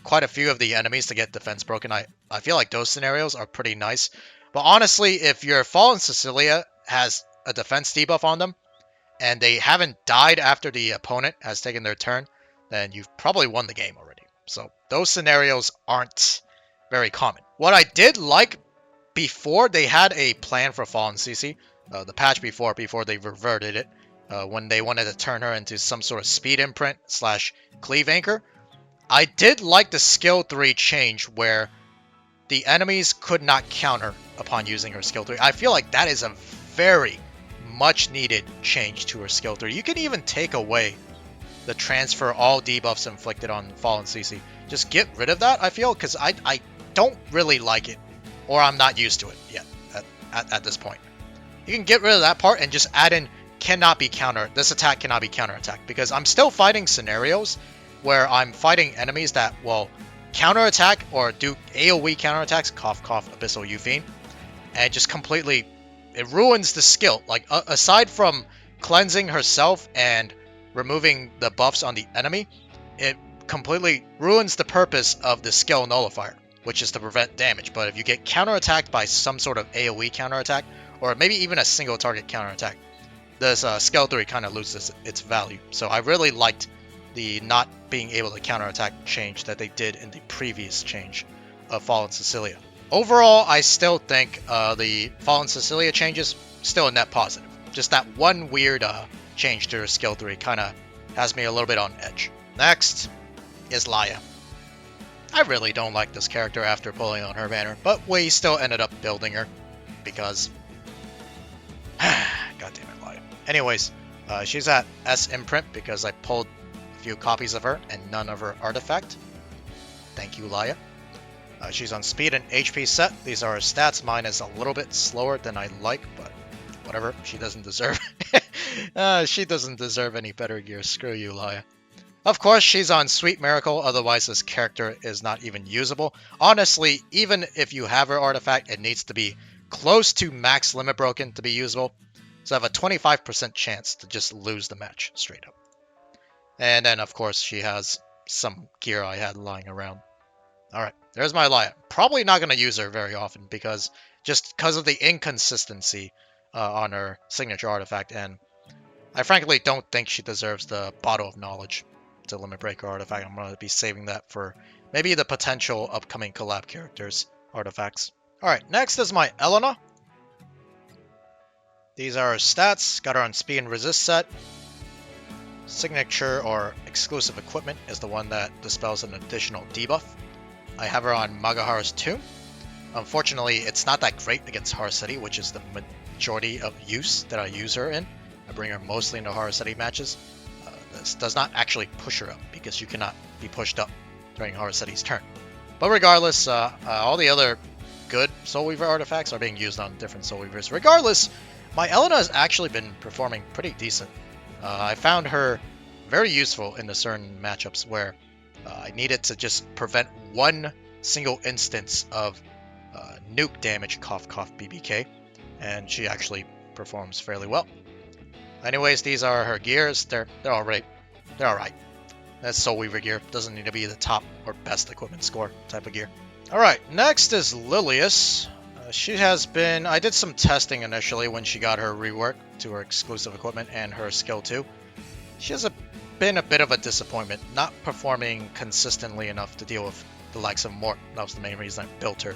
quite a few of the enemies to get defense broken. I feel like those scenarios are pretty nice. But honestly, if your Fallen Cecilia has a defense debuff on them, and they haven't died after the opponent has taken their turn, then you've probably won the game already. So those scenarios aren't very common. What I did like before they had a plan for Fallen CC, the patch before they reverted it, when they wanted to turn her into some sort of speed imprint / cleave anchor, I did like the skill 3 change where the enemies could not counter upon using her skill 3. I feel like that is a very much needed change to her skill 3. You can even take away the transfer all debuffs inflicted on Fallen CC. Just get rid of that, I feel, because I don't really like it, or I'm not used to it yet at this point. You can get rid of that part and just add in cannot be counter. This attack cannot be counterattacked, because I'm still fighting scenarios where I'm fighting enemies that will counterattack or do AoE counterattacks, cough cough, Abyssal Euphine, and just completely, it ruins the skill. Like, aside from cleansing herself and removing the buffs on the enemy, it completely ruins the purpose of the skill nullifier, which is to prevent damage. But if you get counterattacked by some sort of AoE counterattack, or maybe even a single target counterattack, this skill 3 kind of loses its value. So I really liked the not being able to counterattack change that they did in the previous change of Fallen Cecilia. Overall, I still think the Fallen Cecilia changes still a net positive. Just that one weird change to her skill 3 kind of has me a little bit on edge. Next is Laia. I really don't like this character after pulling on her banner, but we still ended up building her because God damn it, Laia. Anyways, she's at S imprint because I pulled a few copies of her and none of her artifact. Thank you, Laia. She's on speed and HP set. These are her stats. Mine is a little bit slower than I like, but whatever. She doesn't deserve she doesn't deserve any better gear. Screw you, Laia. Of course, she's on Sweet Miracle, otherwise this character is not even usable. Honestly, even if you have her artifact, it needs to be close to max limit broken to be usable. So I have a 25% chance to just lose the match straight up. And then, of course, she has some gear I had lying around. Alright, there's my Laia. Probably not going to use her very often because of the inconsistency on her signature artifact, and I frankly don't think she deserves the Bottle of Knowledge to limit breaker artifact. I'm going to be saving that for maybe the potential upcoming collab characters artifacts. Alright, next is my Elena. These are her stats. Got her on speed and resist set. Signature or exclusive equipment is the one that dispels an additional debuff. I have her on Magahara's Tomb. Unfortunately, it's not that great against Horror City, which is the majority of use that I use her in. I bring her mostly into Horror City matches. This does not actually push her up, because you cannot be pushed up during Horror City's turn. But regardless, all the other good Soul Weaver artifacts are being used on different Soul Weavers. Regardless, my Elena has actually been performing pretty decent. I found her very useful in the certain matchups where I needed to just prevent one single instance of nuke damage, cough cough BBK, and she actually performs fairly well. Anyways, these are her gears. They're alright. They're alright. That's Soul Weaver gear. Doesn't need to be the top or best equipment score type of gear. Alright, next is Lilius. She has been... I did some testing initially when she got her rework to her exclusive equipment and her skill 2. She has been a bit of a disappointment, not performing consistently enough to deal with the likes of Mort. That was the main reason I built her,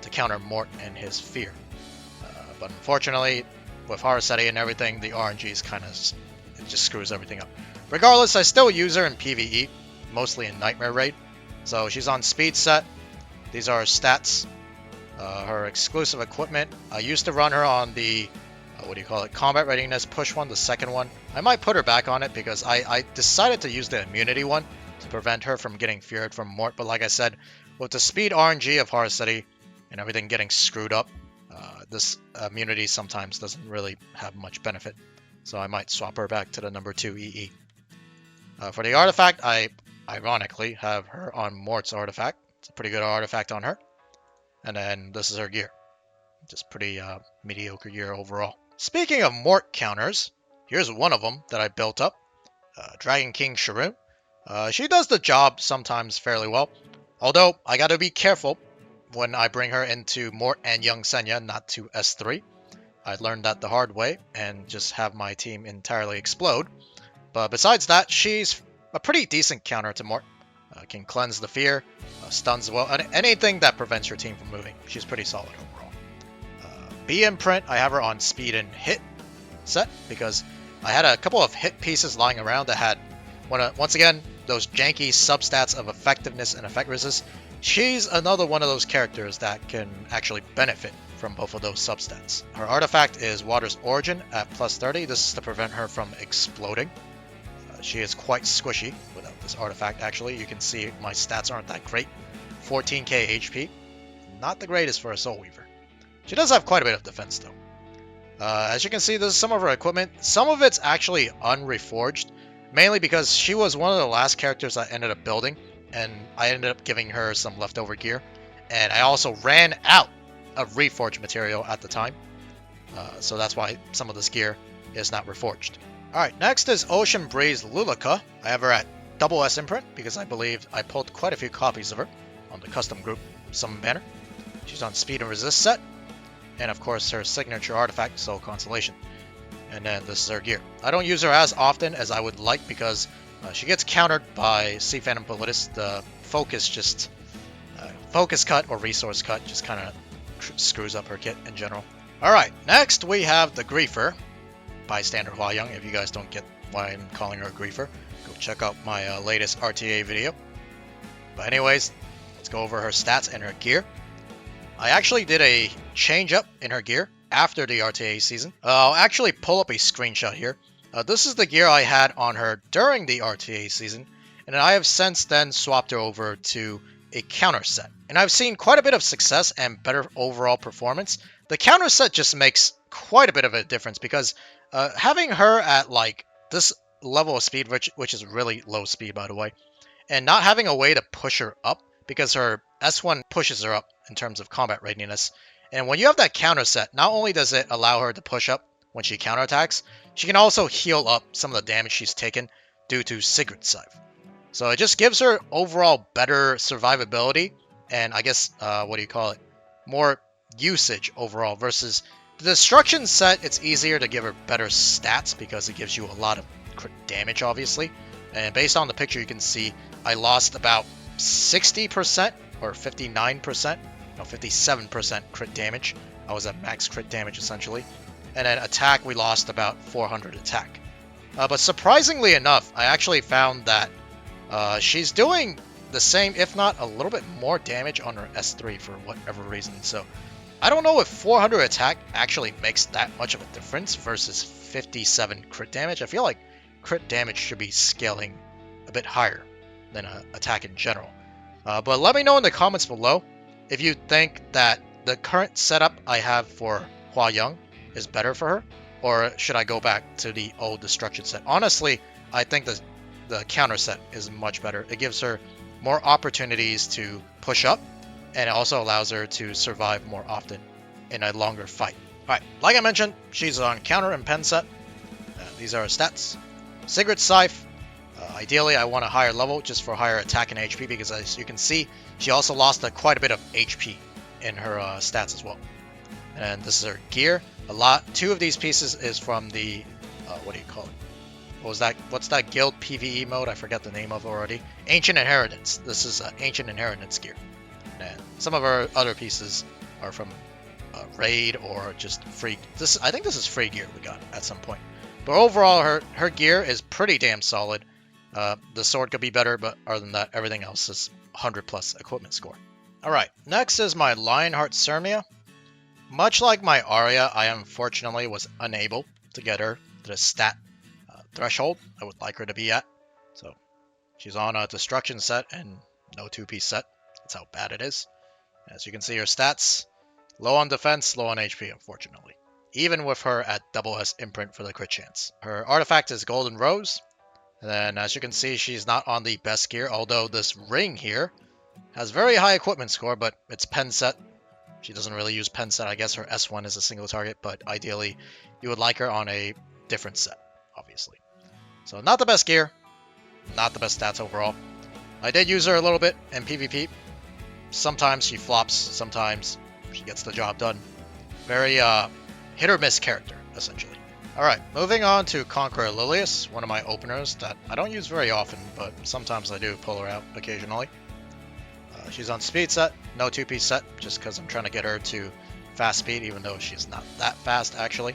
to counter Mort and his fear. But unfortunately, with Haraseti and everything, the RNGs kind of... it just screws everything up. Regardless, I still use her in PvE, mostly in Nightmare Raid. So she's on speed set. These are her stats. Her exclusive equipment. I used to run her on the, combat readiness push one, the second one. I might put her back on it because I decided to use the immunity one to prevent her from getting feared from Mort. But like I said, with the speed RNG of Haraseti and everything getting screwed up, this immunity sometimes doesn't really have much benefit. So I might swap her back to the number 2 EE. For the artifact, I ironically have her on Mort's artifact. It's a pretty good artifact on her. And then this is her gear. Just pretty mediocre gear overall. Speaking of Mort counters, here's one of them that I built up. Dragon King Sharoon. She does the job sometimes fairly well. Although, I gotta be careful when I bring her into Mort and Young Senya, not to S3. I learned that the hard way, and just have my team entirely explode. But besides that, she's a pretty decent counter to Mort. Can cleanse the fear, stuns well, anything that prevents your team from moving. She's pretty solid overall. B imprint, I have her on speed and hit set, because I had a couple of hit pieces lying around that had, once again, those janky substats of effectiveness and effect resist. she's another one of those characters that can actually benefit from both of those substats. Her artifact is Water's Origin at plus 30. This is to prevent her from exploding. She is quite squishy without this artifact, actually. You can see my stats aren't that great. 14k HP. Not the greatest for a Soul Weaver. She does have quite a bit of defense, though. As you can see, this is some of her equipment. Some of it's actually unreforged, mainly because she was one of the last characters I ended up building, and I ended up giving her some leftover gear. And I also ran out of reforged material at the time, so that's why some of this gear is not reforged. Alright, next is Ocean Breeze Lulika. I have her at double S imprint because I believe I pulled quite a few copies of her on the custom group summon banner. She's on Speed and Resist set. And of course her signature artifact, Soul Constellation. And then this is her gear. I don't use her as often as I would like because she gets countered by Sea Phantom Politis. The focus focus cut or resource cut just kind of screws up her kit in general. Alright, next we have the Griefer. Bystander Hua Young. If you guys don't get why I'm calling her a Griefer, go check out my latest RTA video. But anyways, let's go over her stats and her gear. I actually did a change up in her gear after the RTA season. I'll actually pull up a screenshot here. This is the gear I had on her during the RTA season, and I have since then swapped her over to a counter set. And I've seen quite a bit of success and better overall performance. The counter set just makes quite a bit of a difference because having her at like this level of speed, which is really low speed by the way, and not having a way to push her up because her S1 pushes her up in terms of combat readiness. And when you have that counter set, not only does it allow her to push up when she counterattacks, she can also heal up some of the damage she's taken due to Sigrid Scythe. So it just gives her overall better survivability and I guess, more usage overall versus the Destruction set. It's easier to give her better stats because it gives you a lot of crit damage, obviously. And based on the picture, you can see I lost about 60% or 59%, no, 57% crit damage. I was at max crit damage essentially. And then attack, we lost about 400 attack. But surprisingly enough, I actually found that she's doing the same, if not a little bit more damage on her S3 for whatever reason. So I don't know if 400 attack actually makes that much of a difference versus 57 crit damage. I feel like crit damage should be scaling a bit higher than attack in general. But let me know in the comments below if you think that the current setup I have for Hua Young is better for her, or should I go back to the old Destruction set? Honestly, I think the counter set is much better. It gives her more opportunities to push up, and it also allows her to survive more often in a longer fight. Alright, like I mentioned, she's on counter and pen set. These are her stats. Sigrid Scythe. Ideally, I want a higher level just for higher attack and HP because as you can see, she also lost quite a bit of HP in her stats as well. And this is her gear. Two of these pieces is from the, what do you call it? What's that guild PvE mode? I forgot the name of already. Ancient Inheritance. This is Ancient Inheritance gear. And some of our other pieces are from raid or just free. I think this is free gear we got at some point. But overall, her gear is pretty damn solid. The sword could be better, but other than that, everything else is 100 plus equipment score. Alright, next is my Lionheart Cermia. Much like my Arya, I unfortunately was unable to get her to the stat threshold I would like her to be at. So she's on a Destruction set and no 2-piece set. That's how bad it is. As you can see, her stats, low on defense, low on HP, unfortunately. Even with her at double S imprint for the crit chance. Her artifact is Golden Rose. And then as you can see, she's not on the best gear, although this ring here has very high equipment score, but it's pen set. She doesn't really use pen set. I guess her S1 is a single target, but ideally you would like her on a different set, obviously. So not the best gear, not the best stats overall. I did use her a little bit in PvP. Sometimes she flops, sometimes she gets the job done. Very hit or miss character, essentially. Alright, moving on to Conqueror Lilius, one of my openers that I don't use very often, but sometimes I do pull her out occasionally. She's on speed set, no 2-piece set, just because I'm trying to get her to fast speed, even though she's not that fast actually.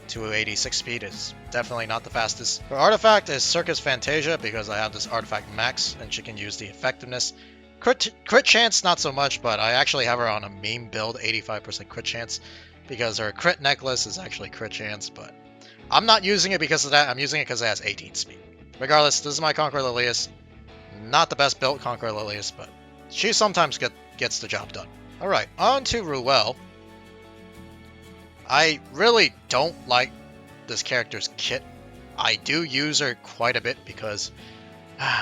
286 speed is definitely not the fastest. Her artifact is Circus Fantasia because I have this artifact max and she can use the effectiveness, Crit chance, not so much, but I actually have her on a meme build, 85% crit chance, because her crit necklace is actually crit chance, but I'm not using it because of that. I'm using it because it has 18 speed. Regardless, this is my Conqueror Lilius. Not the best built Conqueror Lilius, but she sometimes gets the job done. Alright, on to Ruel. I really don't like this character's kit. I do use her quite a bit because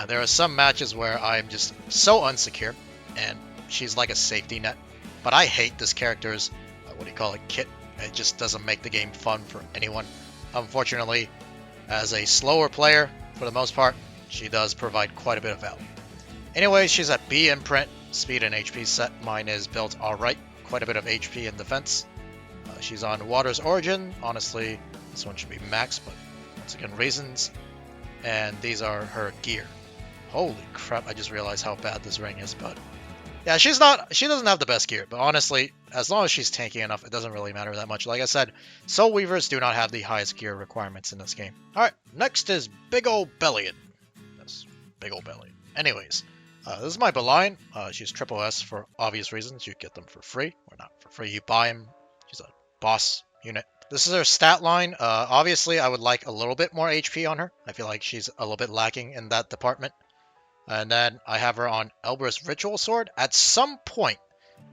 there are some matches where I'm just so unsecure, and she's like a safety net. But I hate this character's, kit. It just doesn't make the game fun for anyone. Unfortunately, as a slower player, for the most part, she does provide quite a bit of value. Anyway, she's at B imprint, speed and HP set. Mine is built alright, quite a bit of HP and defense. She's on Water's Origin. Honestly, this one should be max, but once again, reasons. And these are her gear. Holy crap, I just realized how bad this ring is, but yeah, she doesn't have the best gear, but honestly, as long as she's tanky enough, it doesn't really matter that much. Like I said, Soul Weavers do not have the highest gear requirements in this game. Alright, next is Big Ol' Bellion. Yes, Big Ol' Bellion. Anyways, this is my Belian. She's triple S for obvious reasons. You get them for free, or not for free, you buy them. She's a boss unit. This is her stat line. Obviously, I would like a little bit more HP on her. I feel like she's a little bit lacking in that department. And then I have her on Elber's Ritual Sword. At some point,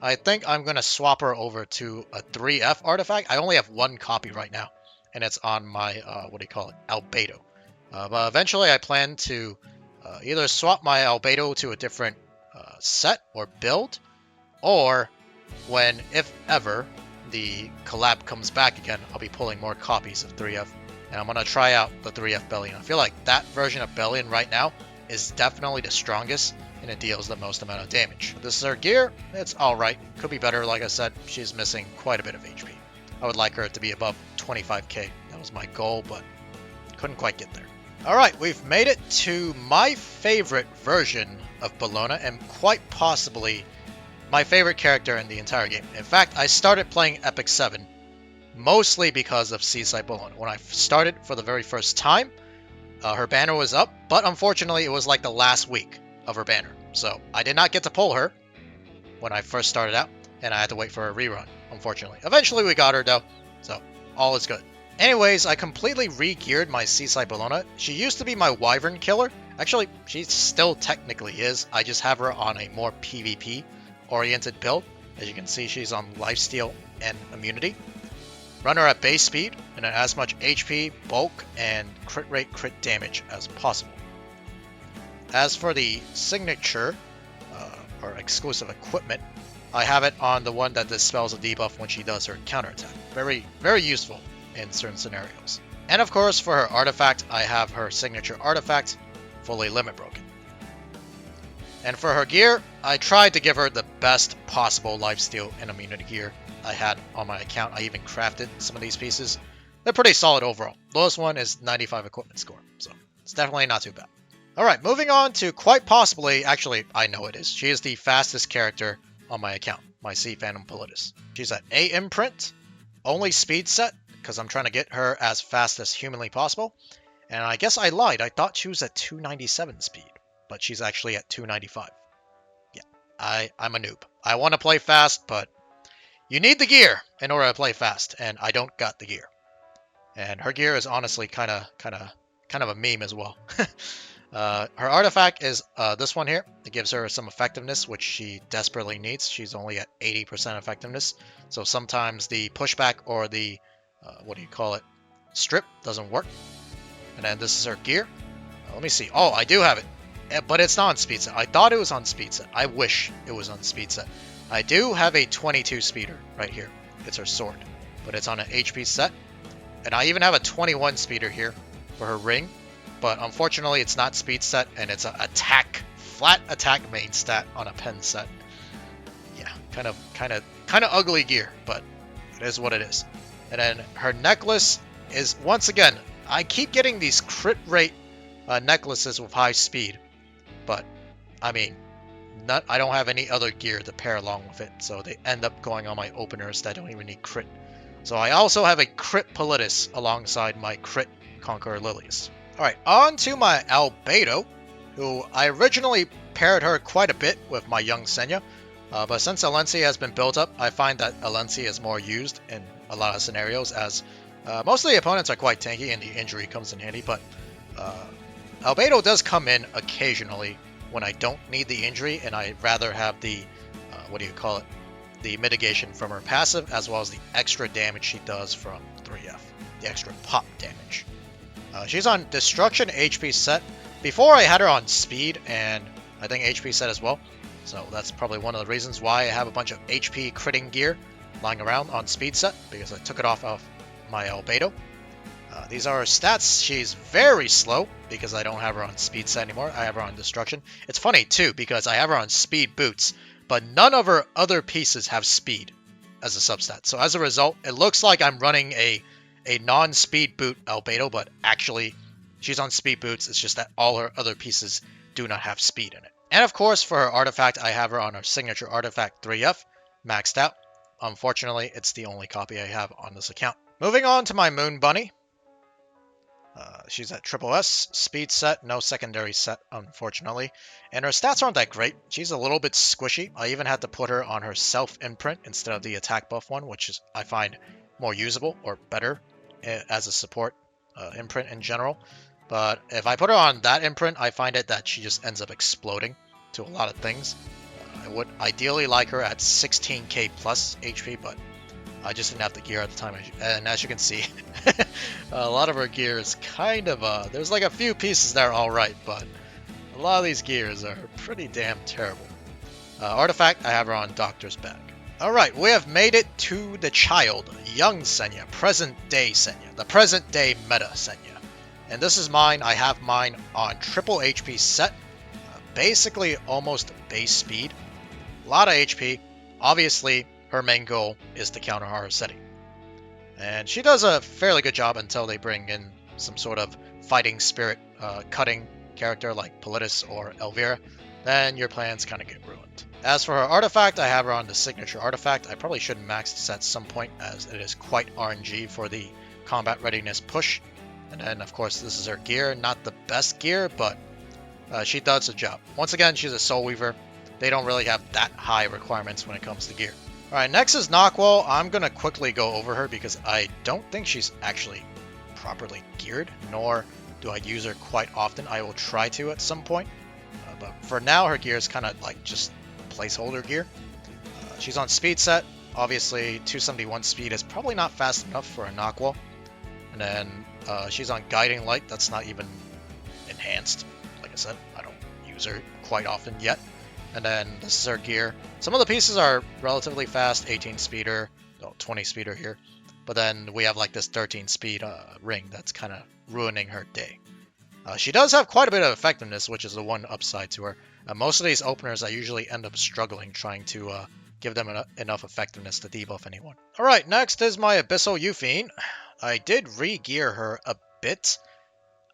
I think I'm going to swap her over to a 3F artifact. I only have one copy right now, and it's on my, Albedo. But eventually I plan to either swap my Albedo to a different set or build, or when, if ever, the collab comes back again, I'll be pulling more copies of 3F, and I'm going to try out the 3F Bellion. I feel like that version of Bellion right now is definitely the strongest, and it deals the most amount of damage. This is her gear. It's alright. Could be better, like I said. She's missing quite a bit of HP. I would like her to be above 25k. That was my goal, but couldn't quite get there. Alright, we've made it to my favorite version of Bellona, and quite possibly my favorite character in the entire game. In fact, I started playing Epic 7 mostly because of Seaside Bellona. When I started for the very first time, her banner was up, but unfortunately it was like the last week of her banner. So I did not get to pull her when I first started out, and I had to wait for a rerun, unfortunately. Eventually we got her though, so all is good. Anyways, I completely re-geared my Seaside Bellona. She used to be my Wyvern killer. Actually, she still technically is. I just have her on a more PvP-oriented build. As you can see, she's on lifesteal and immunity. Run her at base speed, and at as much HP, bulk, and crit rate, crit damage as possible. As for the signature, or exclusive equipment, I have it on the one that dispels a debuff when she does her counterattack. Very, very useful in certain scenarios. And of course, for her artifact, I have her signature artifact, fully limit broken. And for her gear, I tried to give her the best possible lifesteal and immunity gear I had on my account. I even crafted some of these pieces. They're pretty solid overall. Lowest one is 95 equipment score, so it's definitely not too bad. Alright, moving on to quite possibly, actually, I know it is. She is the fastest character on my account, my Sea Phantom Politis. She's at A imprint, only speed set, because I'm trying to get her as fast as humanly possible. And I guess I lied. I thought she was at 297 speed, but she's actually at 295. Yeah, I'm a noob. I want to play fast, but you need the gear in order to play fast, and I don't got the gear. And her gear is honestly kind of a meme as well. Her artifact is this one here. It gives her some effectiveness, which she desperately needs. She's only at 80% effectiveness, so sometimes the pushback or the strip doesn't work. And then this is her gear. Let me see. Oh, I do have it, but it's not on speed set. I thought it was on speed set. I wish it was on speed set. I do have a 22 speeder right here. It's her sword, but it's on an HP set. And I even have a 21 speeder here for her ring, but unfortunately it's not speed set, and it's an flat attack main stat on a pen set. Yeah, kind of ugly gear, but it is what it is. And then her necklace is, once again, I keep getting these crit rate necklaces with high speed, but I mean, I don't have any other gear to pair along with it, so they end up going on my openers that don't even need crit. So I also have a crit Politis alongside my crit Conqueror Lilius. Alright, on to my Albedo. who I originally paired her quite a bit with my young Senya, but since Alencia has been built up, I find that Alencia is more used in a lot of scenarios, as most of the opponents are quite tanky and the injury comes in handy, but Albedo does come in occasionally when I don't need the injury and I'd rather have the, the mitigation from her passive, as well as the extra damage she does from 3F, the extra pop damage. She's on Destruction HP set. Before I had her on Speed and I think HP set as well, so that's probably one of the reasons why I have a bunch of HP critting gear lying around on Speed set, because I took it off of my Albedo. These are her stats. She's very slow because I don't have her on Speed set anymore. I have her on Destruction. It's funny too because I have her on Speed boots, but none of her other pieces have Speed as a substat. So as a result, it looks like I'm running a non-Speed boot Albedo, but actually she's on Speed boots. It's just that all her other pieces do not have Speed in it. And of course, for her artifact, I have her on her signature artifact 3F, maxed out. Unfortunately, it's the only copy I have on this account. Moving on to my Moon Bunny. She's at triple S, speed set, no secondary set, unfortunately. And her stats aren't that great. She's a little bit squishy. I even had to put her on her self-imprint instead of the attack buff one, which is, I find, more usable or better as a support imprint in general. But if I put her on that imprint, I find it that she just ends up exploding to a lot of things. I would ideally like her at 16k plus HP, but I just didn't have the gear at the time, and as you can see, a lot of her gear is kind of, there's like a few pieces that are alright, but a lot of these gears are pretty damn terrible. Artifact, I have her on Doctor's Bag. Alright, we have made it to the child, young Senya, present day Senya, the present day meta Senya. And this is mine. I have mine on triple HP set, basically almost base speed, a lot of HP, obviously. Her main goal is to counter Haru Seti. And she does a fairly good job until they bring in some sort of fighting spirit cutting character like Politis or Elvira. Then your plans kind of get ruined. As for her artifact, I have her on the signature artifact. I probably should max this at some point as it is quite RNG for the combat readiness push. And then of course this is her gear. Not the best gear, but she does the job. Once again, she's a Soul Weaver. They don't really have that high requirements when it comes to gear. Alright, next is Nockwell. I'm going to quickly go over her because I don't think she's actually properly geared, nor do I use her quite often. I will try to at some point, but for now her gear is kind of like just placeholder gear. She's on speed set. Obviously 271 speed is probably not fast enough for a Nockwell. And then she's on Guiding Light. That's not even enhanced. Like I said, I don't use her quite often yet. And then this is her gear. Some of the pieces are relatively fast, 18 speeder, 20 speeder here. But then we have like this 13 speed ring that's kind of ruining her day. She does have quite a bit of effectiveness, which is the one upside to her. Most of these openers I usually end up struggling trying to give them enough effectiveness to debuff anyone. Alright, next is my Abyssal Euphine. I did re-gear her a bit.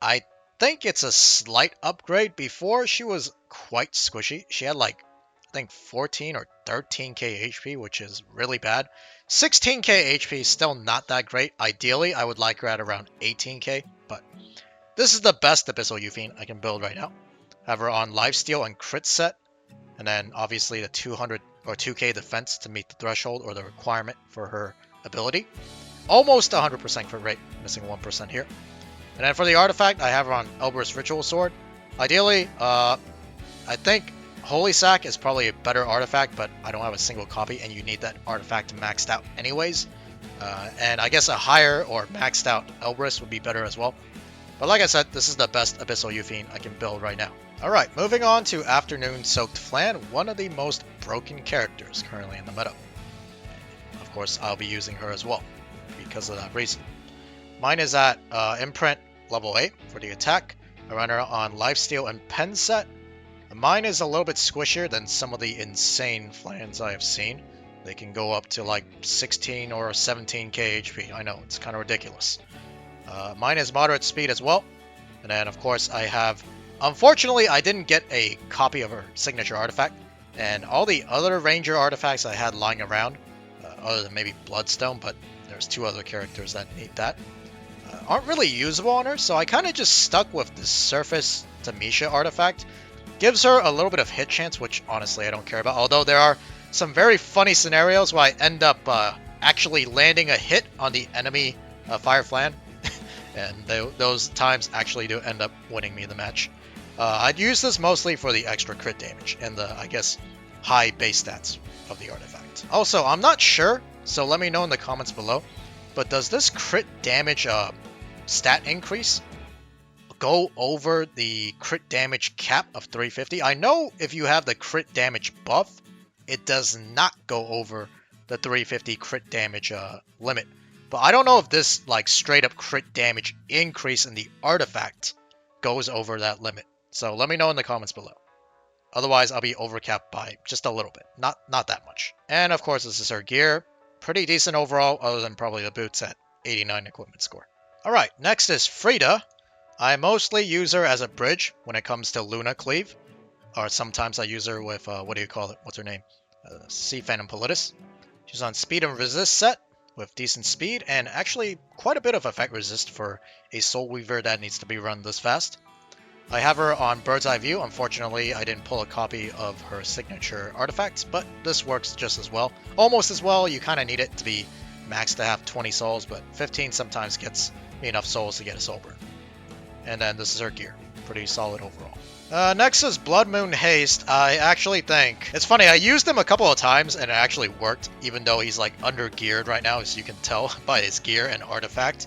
I think it's a slight upgrade. Before she was quite squishy. She had like, I think 14 or 13k HP, which is really bad. 16k HP is still not that great. Ideally, I would like her at around 18k, but this is the best Abyssal Euphine I can build right now. Have her on Lifesteal and Crit set, and then obviously the 200 or 2k defense to meet the threshold or the requirement for her ability. Almost 100% crit rate, missing 1% here. And then for the artifact, I have her on Elber's Ritual Sword. Ideally, I think Holy Sack is probably a better artifact, but I don't have a single copy, and you need that artifact maxed out anyways. And I guess a higher or maxed out Elbrus would be better as well. But like I said, this is the best Abyssal Euphine I can build right now. Alright, moving on to Afternoon Soaked Flan, one of the most broken characters currently in the meta. Of course, I'll be using her as well, because of that reason. Mine is at Imprint level 8 for the attack. I run her on Lifesteal and Pen set. Mine is a little bit squishier than some of the insane Flans I have seen. They can go up to like 16 or 17k HP. I know, it's kind of ridiculous. Mine is moderate speed as well. And then, of course, I have... Unfortunately, I didn't get a copy of her signature artifact. And all the other Ranger artifacts I had lying around, other than maybe Bloodstone, but there's two other characters that need that. aren't really usable on her, so I kind of just stuck with the Surface Tamisha artifact. Gives her a little bit of hit chance, which honestly I don't care about, although there are some very funny scenarios where I end up actually landing a hit on the enemy Fire Flan, and those times actually do end up winning me the match. I'd use this mostly for the extra crit damage and the, I guess, high base stats of the artifact. Also, I'm not sure, so let me know in the comments below, but does this crit damage stat increase go over the crit damage cap of 350? I know if you have the crit damage buff, it does not go over the 350 crit damage limit. But I don't know if this like straight up crit damage increase in the artifact goes over that limit. So let me know in the comments below. Otherwise, I'll be overcapped by just a little bit. Not that much. And of course, this is her gear. Pretty decent overall, other than probably the boots at 89 equipment score. Alright, next is Frida. I mostly use her as a bridge when it comes to Luna Cleave. Or sometimes I use her with, what do you call it? What's her name? Sea Phantom Politis. She's on speed and resist set with decent speed and actually quite a bit of effect resist for a Soul Weaver that needs to be run this fast. I have her on Bird's Eye View. Unfortunately, I didn't pull a copy of her signature artifacts, but this works just as well. Almost as well. You kind of need it to be maxed to have 20 souls, but 15 sometimes gets me enough souls to get a soul burn. And then this is her gear. Pretty solid overall. Next is Blood Moon Haste. I actually think... It's funny, I used him a couple of times and it actually worked, even though he's like under geared right now, as you can tell by his gear and artifact.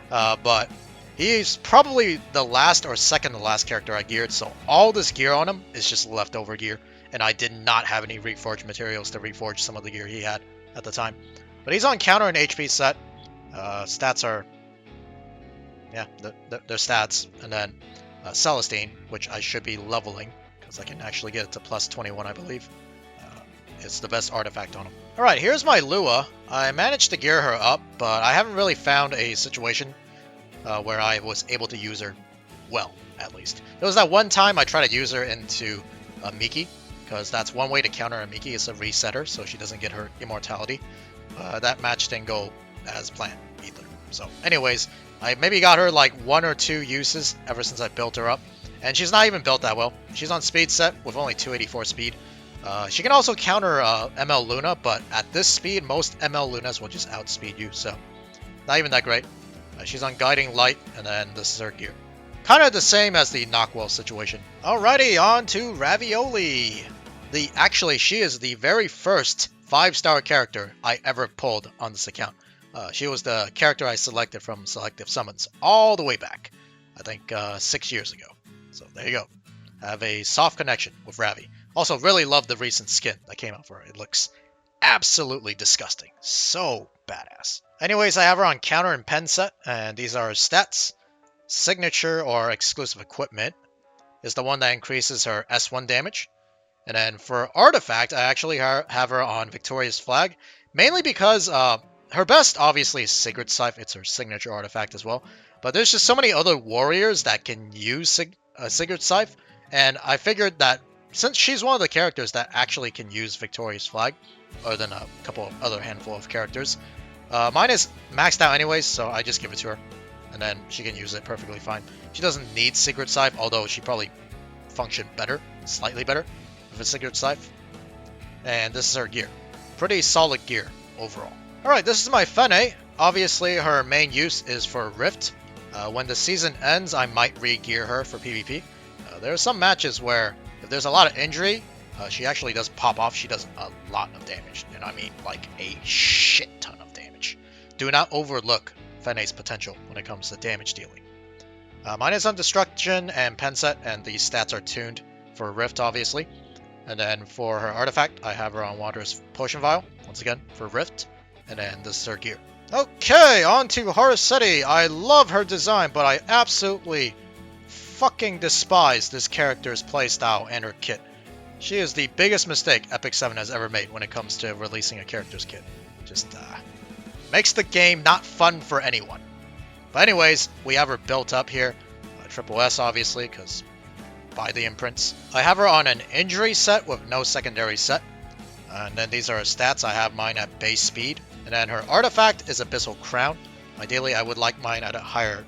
But he's probably the last or second to last character I geared, so all this gear on him is just leftover gear. And I did not have any reforged materials to reforge some of the gear he had at the time. But he's on counter and HP set. Stats are... Yeah, they're stats. And then Celestine, which I should be leveling, because I can actually get it to plus 21, I believe. It's the best artifact on him. Alright, here's my Lua. I managed to gear her up, but I haven't really found a situation where I was able to use her well, at least. There was that one time I tried to use her into Miki, because that's one way to counter a Miki, is a resetter, so she doesn't get her immortality. That match didn't go as planned either. So anyways, I maybe got her like 1 or 2 uses ever since I built her up. And she's not even built that well. She's on speed set with only 284 speed. She can also counter ML Luna, but at this speed, most ML Lunas will just outspeed you, so not even that great. She's on Guiding Light, and then this is her gear. Kind of the same as the Knockwell situation. Alrighty, on to Ravioli. Actually, she is the very first 5-star character I ever pulled on this account. She was the character I selected from Selective Summons all the way back, I think 6 years ago. So there you go. I have a soft connection with Ravi. Also, really love the recent skin that came out for her. It looks absolutely disgusting. So badass. Anyways, I have her on counter and pen set, and these are her stats. Signature or exclusive equipment is the one that increases her S1 damage. And then for artifact, I actually have her on Victorious Flag, mainly because her best, obviously, is Sigurd Scythe. It's her signature artifact as well. But there's just so many other warriors that can use Sigurd Scythe. And I figured that since she's one of the characters that actually can use Victorious Flag, other than a couple of other handful of characters, mine is maxed out anyways, so I just give it to her. And then she can use it perfectly fine. She doesn't need Sigurd Scythe, although she probably function better, slightly better, with a Sigurd Scythe. And this is her gear. Pretty solid gear overall. Alright, this is my Fene. Obviously, her main use is for Rift. When the season ends, I might re-gear her for PvP. There are some matches where, if there's a lot of injury, she actually does pop off. She does a lot of damage, and I mean like a shit ton of damage. Do not overlook Fene's potential when it comes to damage dealing. Mine is on Destruction and Pen set, and these stats are tuned for Rift, obviously. And then for her artifact, I have her on Wanderer's Potion Vial, once again, for Rift. And then this is her gear. Okay, on to Horsetti. I love her design, but I absolutely fucking despise this character's playstyle and her kit. She is the biggest mistake Epic 7 has ever made when it comes to releasing a character's kit. Just makes the game not fun for anyone. But anyways, we have her built up here. Triple S, obviously, because buy the imprints. I have her on an injury set with no secondary set. And then these are her stats. I have mine at base speed. And then her artifact is Abyssal Crown. Ideally, I would like mine at a higher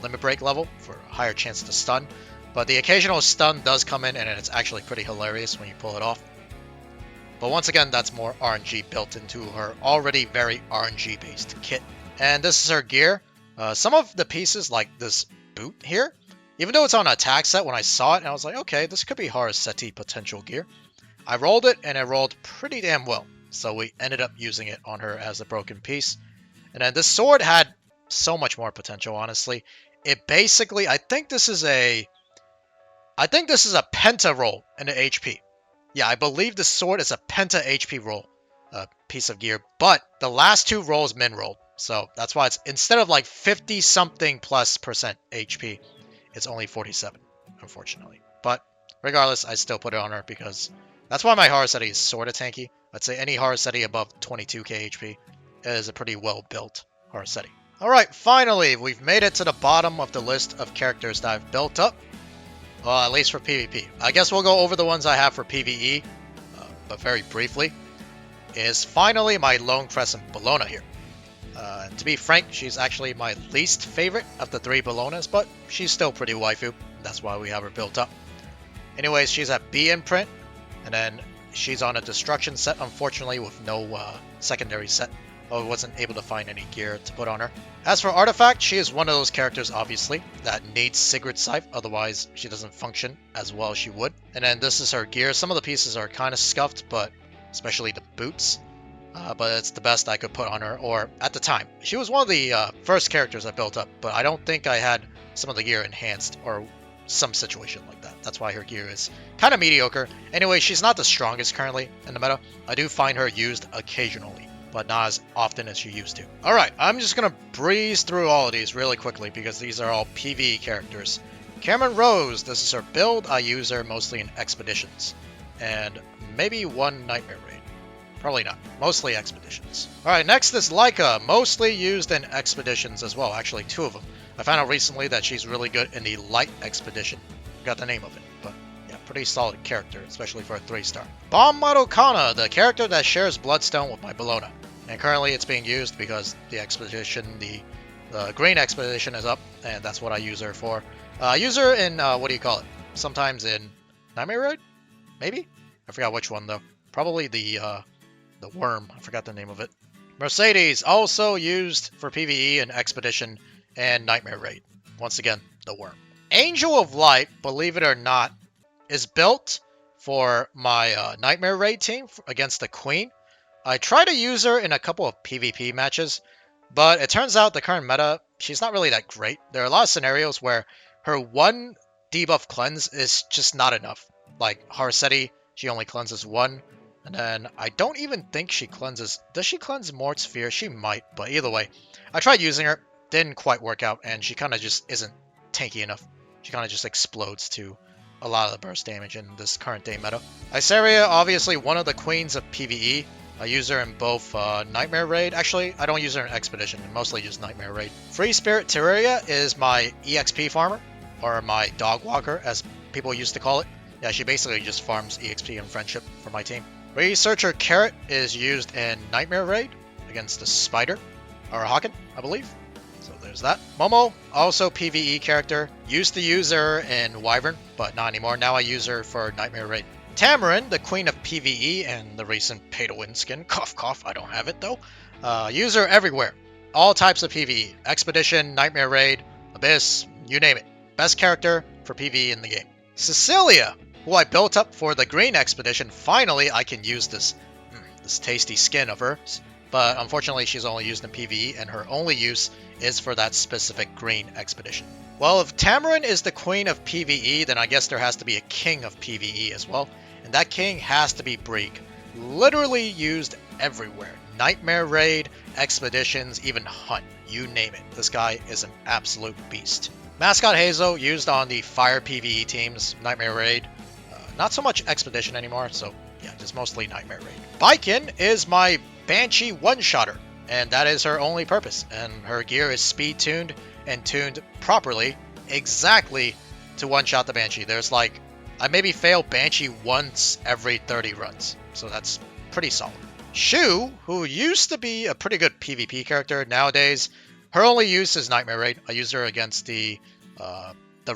limit break level for a higher chance to stun. But the occasional stun does come in, and it's actually pretty hilarious when you pull it off. But once again, that's more RNG built into her already very RNG-based kit. And this is her gear. Some of the pieces, like this boot here, even though it's on an attack set, when I saw it, I was like, okay, this could be Haraseti potential gear. I rolled it, and it rolled pretty damn well. So we ended up using it on her as a broken piece. And then this sword had so much more potential, honestly. It basically, I think this is a penta roll in the HP. Yeah, I believe the sword is a penta HP roll piece of gear, but the last two rolls min rolled. So that's why it's, instead of like 50 something plus percent HP, it's only 47, unfortunately. But regardless, I still put it on her because that's why my Haraseti is sort of tanky. I'd say any Haraseti above 22k HP is a pretty well built Haraseti. Alright, finally, we've made it to the bottom of the list of characters that I've built up. Well, at least for PvP. I guess we'll go over the ones I have for PvE, but very briefly. Is finally my Lone Crescent Bellona here. To be frank, she's actually my least favorite of the three Bellonas, but she's still pretty waifu. That's why we have her built up. Anyways, she's at B imprint, and then she's on a destruction set, unfortunately, with no secondary set. I wasn't able to find any gear to put on her. As for artifact, she is one of those characters, obviously, that needs Sigrid Scythe, otherwise she doesn't function as well as she would. And then this is her gear. Some of the pieces are kind of scuffed, but especially the boots. But it's the best I could put on her, or at the time. She was one of the first characters I built up, but I don't think I had some of the gear enhanced, or some situation like that. That's why her gear is kind of mediocre. Anyway, she's not the strongest currently in the meta. I do find her used occasionally, but not as often as she used to. Alright, I'm just gonna breeze through all of these really quickly because these are all PvE characters. Cameron Rose, this is her build. I use her mostly in expeditions. And maybe one Nightmare Raid. Probably not. Mostly expeditions. Alright, next is Laika, mostly used in expeditions as well. Actually, two of them. I found out recently that she's really good in the Light Expedition. Forgot the name of it, but yeah, pretty solid character, especially for a 3-star. Bomb Marokana, the character that shares Bloodstone with my Bellona. And currently it's being used because the expedition, the green expedition is up, and that's what I use her for. I use her in, what do you call it? Sometimes in Nightmare Raid? Maybe? I forgot which one though. Probably the worm. I forgot the name of it. Mercedes, also used for PvE and expedition and Nightmare Raid. Once again, the worm. Angel of Light, believe it or not, is built for my Nightmare Raid team against the Queen. I try to use her in a couple of PvP matches, but it turns out the current meta, she's not really that great. There are a lot of scenarios where her one debuff cleanse is just not enough. Like Haraseti, she only cleanses one, and then I don't even think she cleanses... Does she cleanse Mort's Fear? She might, but either way. I tried using her, didn't quite work out, and she kind of just isn't tanky enough. She kind of just explodes to a lot of the burst damage in this current day meta. Iseria, obviously one of the queens of PvE. I use her in both Nightmare Raid. Actually, I don't use her in Expedition, mostly just Nightmare Raid. Free Spirit Terraria is my EXP farmer, or my dog walker, as people used to call it. Yeah, she basically just farms EXP and friendship for my team. Researcher Carrot is used in Nightmare Raid against the Spider, or Hawken, I believe. So there's that. Momo, also PvE character. Used to use her in Wyvern, but not anymore. Now I use her for Nightmare Raid. Tamarin, the queen of PvE and the recent pay-to-win skin. Cough, cough. I don't have it, though. Use her everywhere. All types of PvE. Expedition, Nightmare Raid, Abyss, you name it. Best character for PvE in the game. Cecilia, who I built up for the Green Expedition. Finally, I can use this tasty skin of hers. But unfortunately, she's only used in PvE, and her only use is for that specific Green Expedition. Well, if Tamarin is the queen of PvE, then I guess there has to be a king of PvE as well. And that king has to be Brig. Literally used everywhere. Nightmare Raid, Expeditions, even Hunt. You name it. This guy is an absolute beast. Mascot Hazel, used on the Fire PvE teams, Nightmare Raid. Not so much Expedition anymore, so yeah, just mostly Nightmare Raid. Baiken is my Banshee one-shotter, and that is her only purpose. And her gear is speed-tuned and tuned properly, exactly to one-shot the Banshee. There's like, I maybe fail Banshee once every 30 runs, so that's pretty solid. Shu, who used to be a pretty good PvP character, nowadays Her only use is Nightmare Raid. I use her against the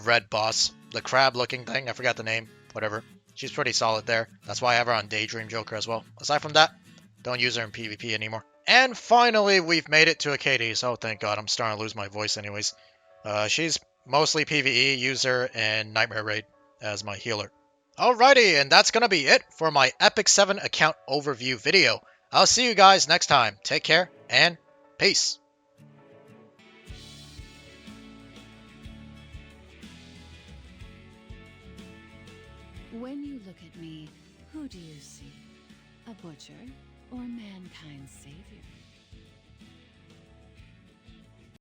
red boss, the crab-looking thing. I forgot the name. Whatever. She's pretty solid there. That's why I have her on Daydream Joker as well. Aside from that, don't use her in PvP anymore. And finally, we've made it to Acades. Oh, thank God. I'm starting to lose my voice anyways. She's mostly PvE. Use her in Nightmare Raid as my healer. Alrighty, and that's gonna be it for my Epic 7 account overview video. I'll see you guys next time. Take care, and peace. When you look at me, who do you see? A butcher or mankind's savior?